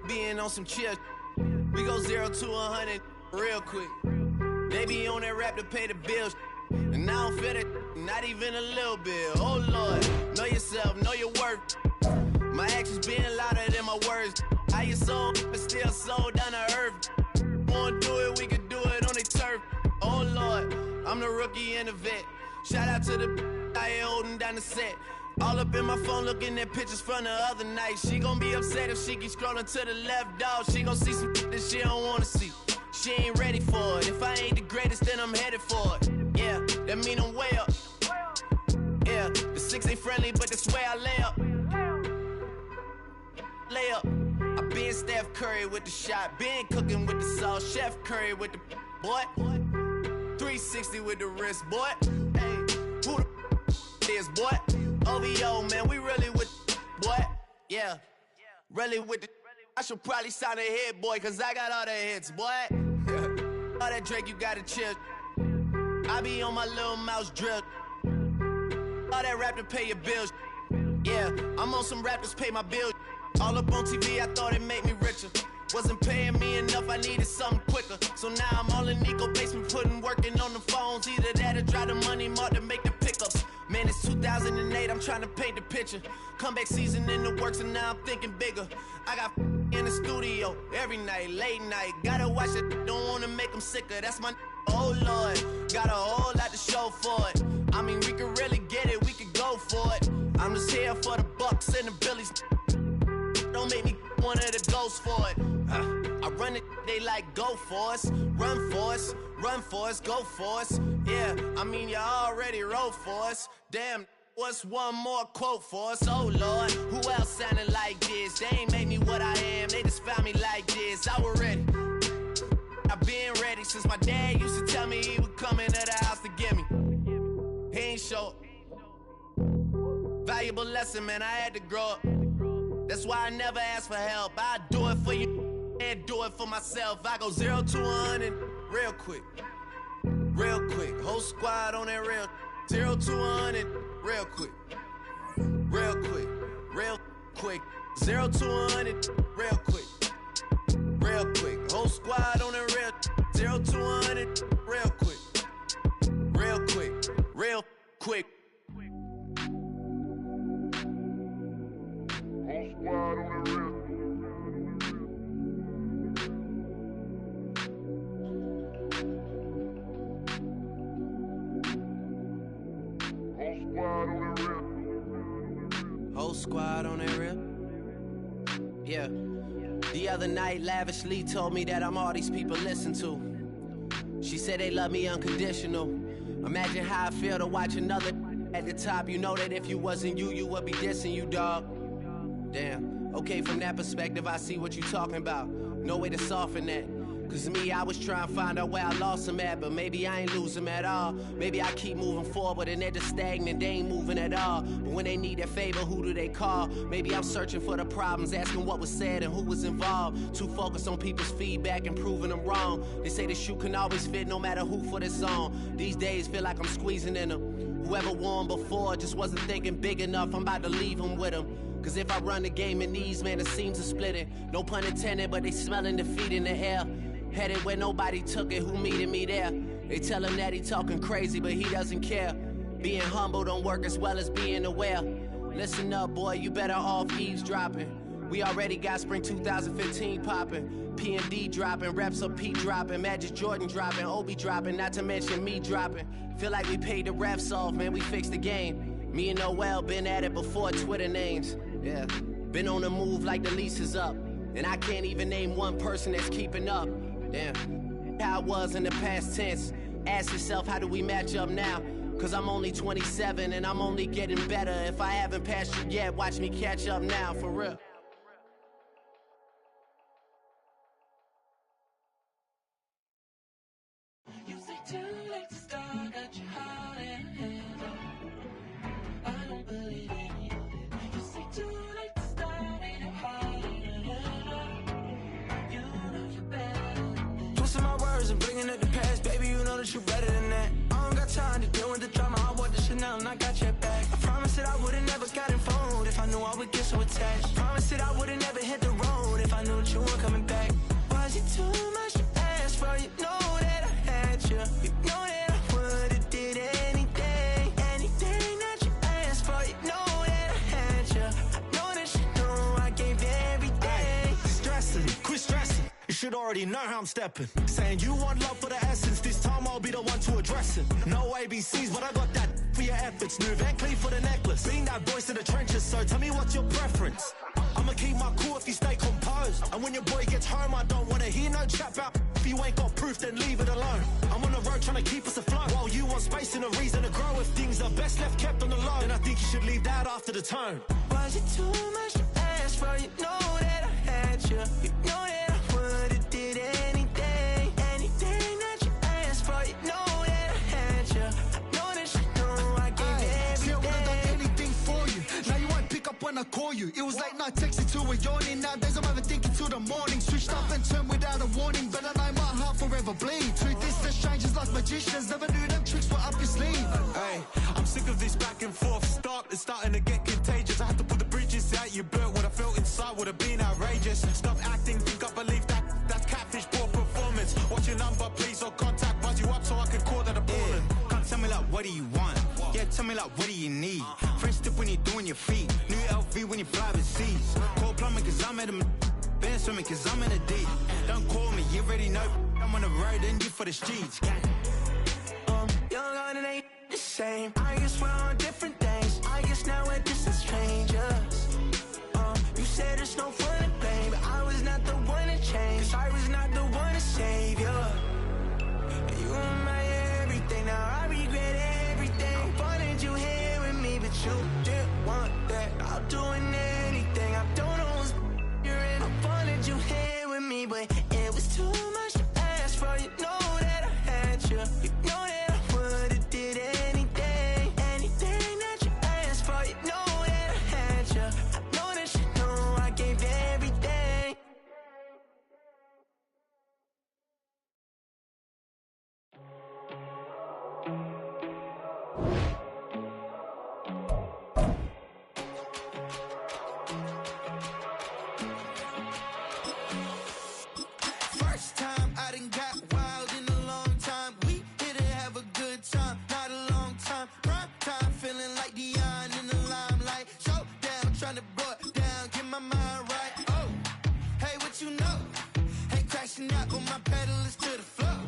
Being on some chill, we go 0 to 100 real quick. They be on that rap to pay the bills, and I don't feel it, not even a little bit. Oh Lord, know yourself, know your worth. My actions being louder than my words. How you sold, but still sold down to earth. Wanna do it, we can do it on the turf. Oh Lord, I'm the rookie and the vet. Shout out to the I ain't holding down the set. All up in my phone looking at pictures from the other night. She gon' be upset if she keep scrolling to the left, dog. She gon' see some that she don't wanna see. She ain't ready for it. If I ain't the greatest, then I'm headed for it. Yeah, that mean I'm way up. Yeah, the 6 ain't friendly, but that's where I lay up. Lay up. I been Steph Curry with the shot. Been cooking with the sauce. Chef Curry with the boy. 360 with the wrist, boy. Hey, who the is, boy? OVO, man, we really with boy. Yeah, really with the. I should probably sign a hit, boy, cause I got all the hits, boy. All that Drake, you gotta chill. I be on my little mouse drip. All that rap to pay your bills. Yeah, I'm on some rappers pay my bills. All up on TV, I thought it made me richer. Wasn't paying me enough, I needed something quicker. So now I'm all in Nico basement, working on the phones. Either that or try the money mark to make the pickups. Man, it's 2008, I'm trying to paint the picture. Comeback season in the works and now I'm thinking bigger. I got in the studio every night, late night. Gotta watch it, don't wanna make them sicker. That's my oh Lord, got a whole lot to show for it. I mean, we could really get it, we could go for it. I'm just here for the Bucks and the Billies. Don't make me one of the ghosts for it. I run it, they like go for us, run for us, run for us, go for us. Yeah, I mean you already wrote for us. Damn, what's one more quote for us? Oh Lord, who else sounded like this? They ain't made me what I am, they just found me like this. I was ready, I've been ready since my dad used to tell me he would come into the house to get me. He ain't show up. Valuable lesson, man, I had to grow up. That's why I never ask for help. I do it for you and do it for myself. I go 0 to 100 real quick. Real quick. Whole squad on that real. 0 to 100 real quick. Real quick. Real quick. 0 to 100 real quick. Real quick. Whole squad on that real. 0 to 100 real quick. Real quick. Real quick. Whole squad on that real. Yeah. The other night, Lavishly told me that I'm all these people listen to. She said they love me unconditional. Imagine how I feel to watch another at the top. You know that if you wasn't you, you would be dissing you, dog. Damn. Okay, from that perspective, I see what you talking about. No way to soften that. Cause me, I was trying to find out where I lost them at, but maybe I ain't lose them at all. Maybe I keep moving forward and they're just stagnant, they ain't moving at all. But when they need their favor, who do they call? Maybe I'm searching for the problems, asking what was said and who was involved. Too focused on people's feedback and proving them wrong. They say the shoe can always fit no matter who for the song. These days feel like I'm squeezing in them. Whoever won before just wasn't thinking big enough. I'm about to leave him with him. Cause if I run the game in these, man, the seams are splitting. No pun intended, but they smelling defeat in the air. Headed where nobody took it, who meeting me there? They tell him that he talking crazy, but he doesn't care. Being humble don't work as well as being aware. Listen up, boy, you better off eavesdropping. We already got spring 2015 popping. P&D dropping, reps of P dropping, Magic Jordan dropping, Obi dropping, not to mention me dropping. Feel like we paid the refs off, man, we fixed the game. Me and Noel been at it before Twitter names. Yeah, been on the move like the lease is up. And I can't even name one person that's keeping up. Damn, how it was in the past tense. Ask yourself, how do we match up now? Cause I'm only 27 and I'm only getting better. If I haven't passed you yet, watch me catch up now, for real. You say too late to start, got your heart in a hand. I don't believe any of it. You say too late to start, ain't your heart in a hand. You know you're better than that. Twisting my words and bringing up the past, baby, you know that you're better than that. I don't got time to deal with the drama, I want the Chanel and I got your back. I promise that I would've never got involved if I knew I would get so attached. I promise that I would've never hit the road if I knew that you weren't coming back. Was it too much to ask for? You know that I had you. You know that I would've did anything, anything that you asked for. You know that I had you. I know that you know I gave everything. Ay, stressing, quit stressing. You should already know how I'm stepping. Saying you want love for the essence, this time I'll be the one to address it. No ABCs, but I got that for your efforts. New Van Cleef for the necklace. Being that voice in the trenches, so tell me what's your preference. I'ma keep my cool if you stay composed. And when your boy gets home, I don't wanna hear no chat about if you ain't got proof, then leave it alone. I'm on the road trying to keep us afloat, while you want space and a reason to grow. If things are best left kept on the low, then I think you should leave that after the tone. Was it too much to ask for? You know that I had you. You know that I would've did anything, anything that you asked for. You know that I had you. I know that you know I gave everything. See, I would've done anything for you. Now you won't pick up when I call you. It was late night texting to a yawning. Nowadays I'm overthinking till the morning. Switched up and turned without a warning, but I know my heart forever bleed. Two distant strangers like magicians. Never knew them tricks were up your sleeve. Hey, I'm sick of this back and forth. It's starting to get contagious. I had to put the bridges out you burnt. What I felt inside would have been outrageous. Stop acting, think I believe that's catfish, poor performance. What's your number, please, or contact, buzz you up so I can call that appalling. Can't tell me like, what do you want? Yeah, tell me like, what do you need? French tip when you're doing your feet. New LV when you fly overseas. Call plumbing cause I'm at a been swimming cause I'm in a deep. Don't call me, you already know I'm on the road and you for the streets. Young and it ain't the same. I guess we're on different things. I guess now we're distant strangers. You said there's no fun to blame, but I was not the one to change. 'Cause I was not the one to save you. You were my everything. Now I regret everything. I wanted you here with me, but you didn't want that. I'll do anything. I don't know what's you're in. I wanted you here with me, but it was too much to ask for. You know that I had you. You know that I would've did anything, anything that you asked for. You know that I had you. I know that you know I gave everything. First time I done got wild in a long time. We here to have a good time, not a long time. Prime time, feeling like Dion in the limelight. Showdown, trying to blow it down, get my mind right. Oh, hey, what you know? Ain't crashing out, but my pedal is to the floor.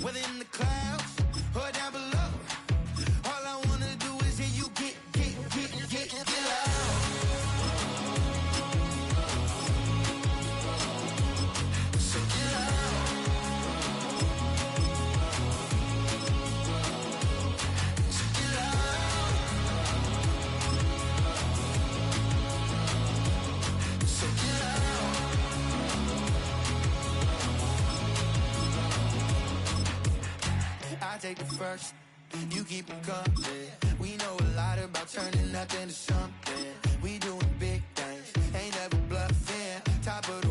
Whether in the clouds or down below, all I wanna do is hear you get loud. So get loud. So get loud. So get loud. I take the first, you keep it coming. We know a lot about turning nothing to something. We doing big things, ain't never bluffing. Top of the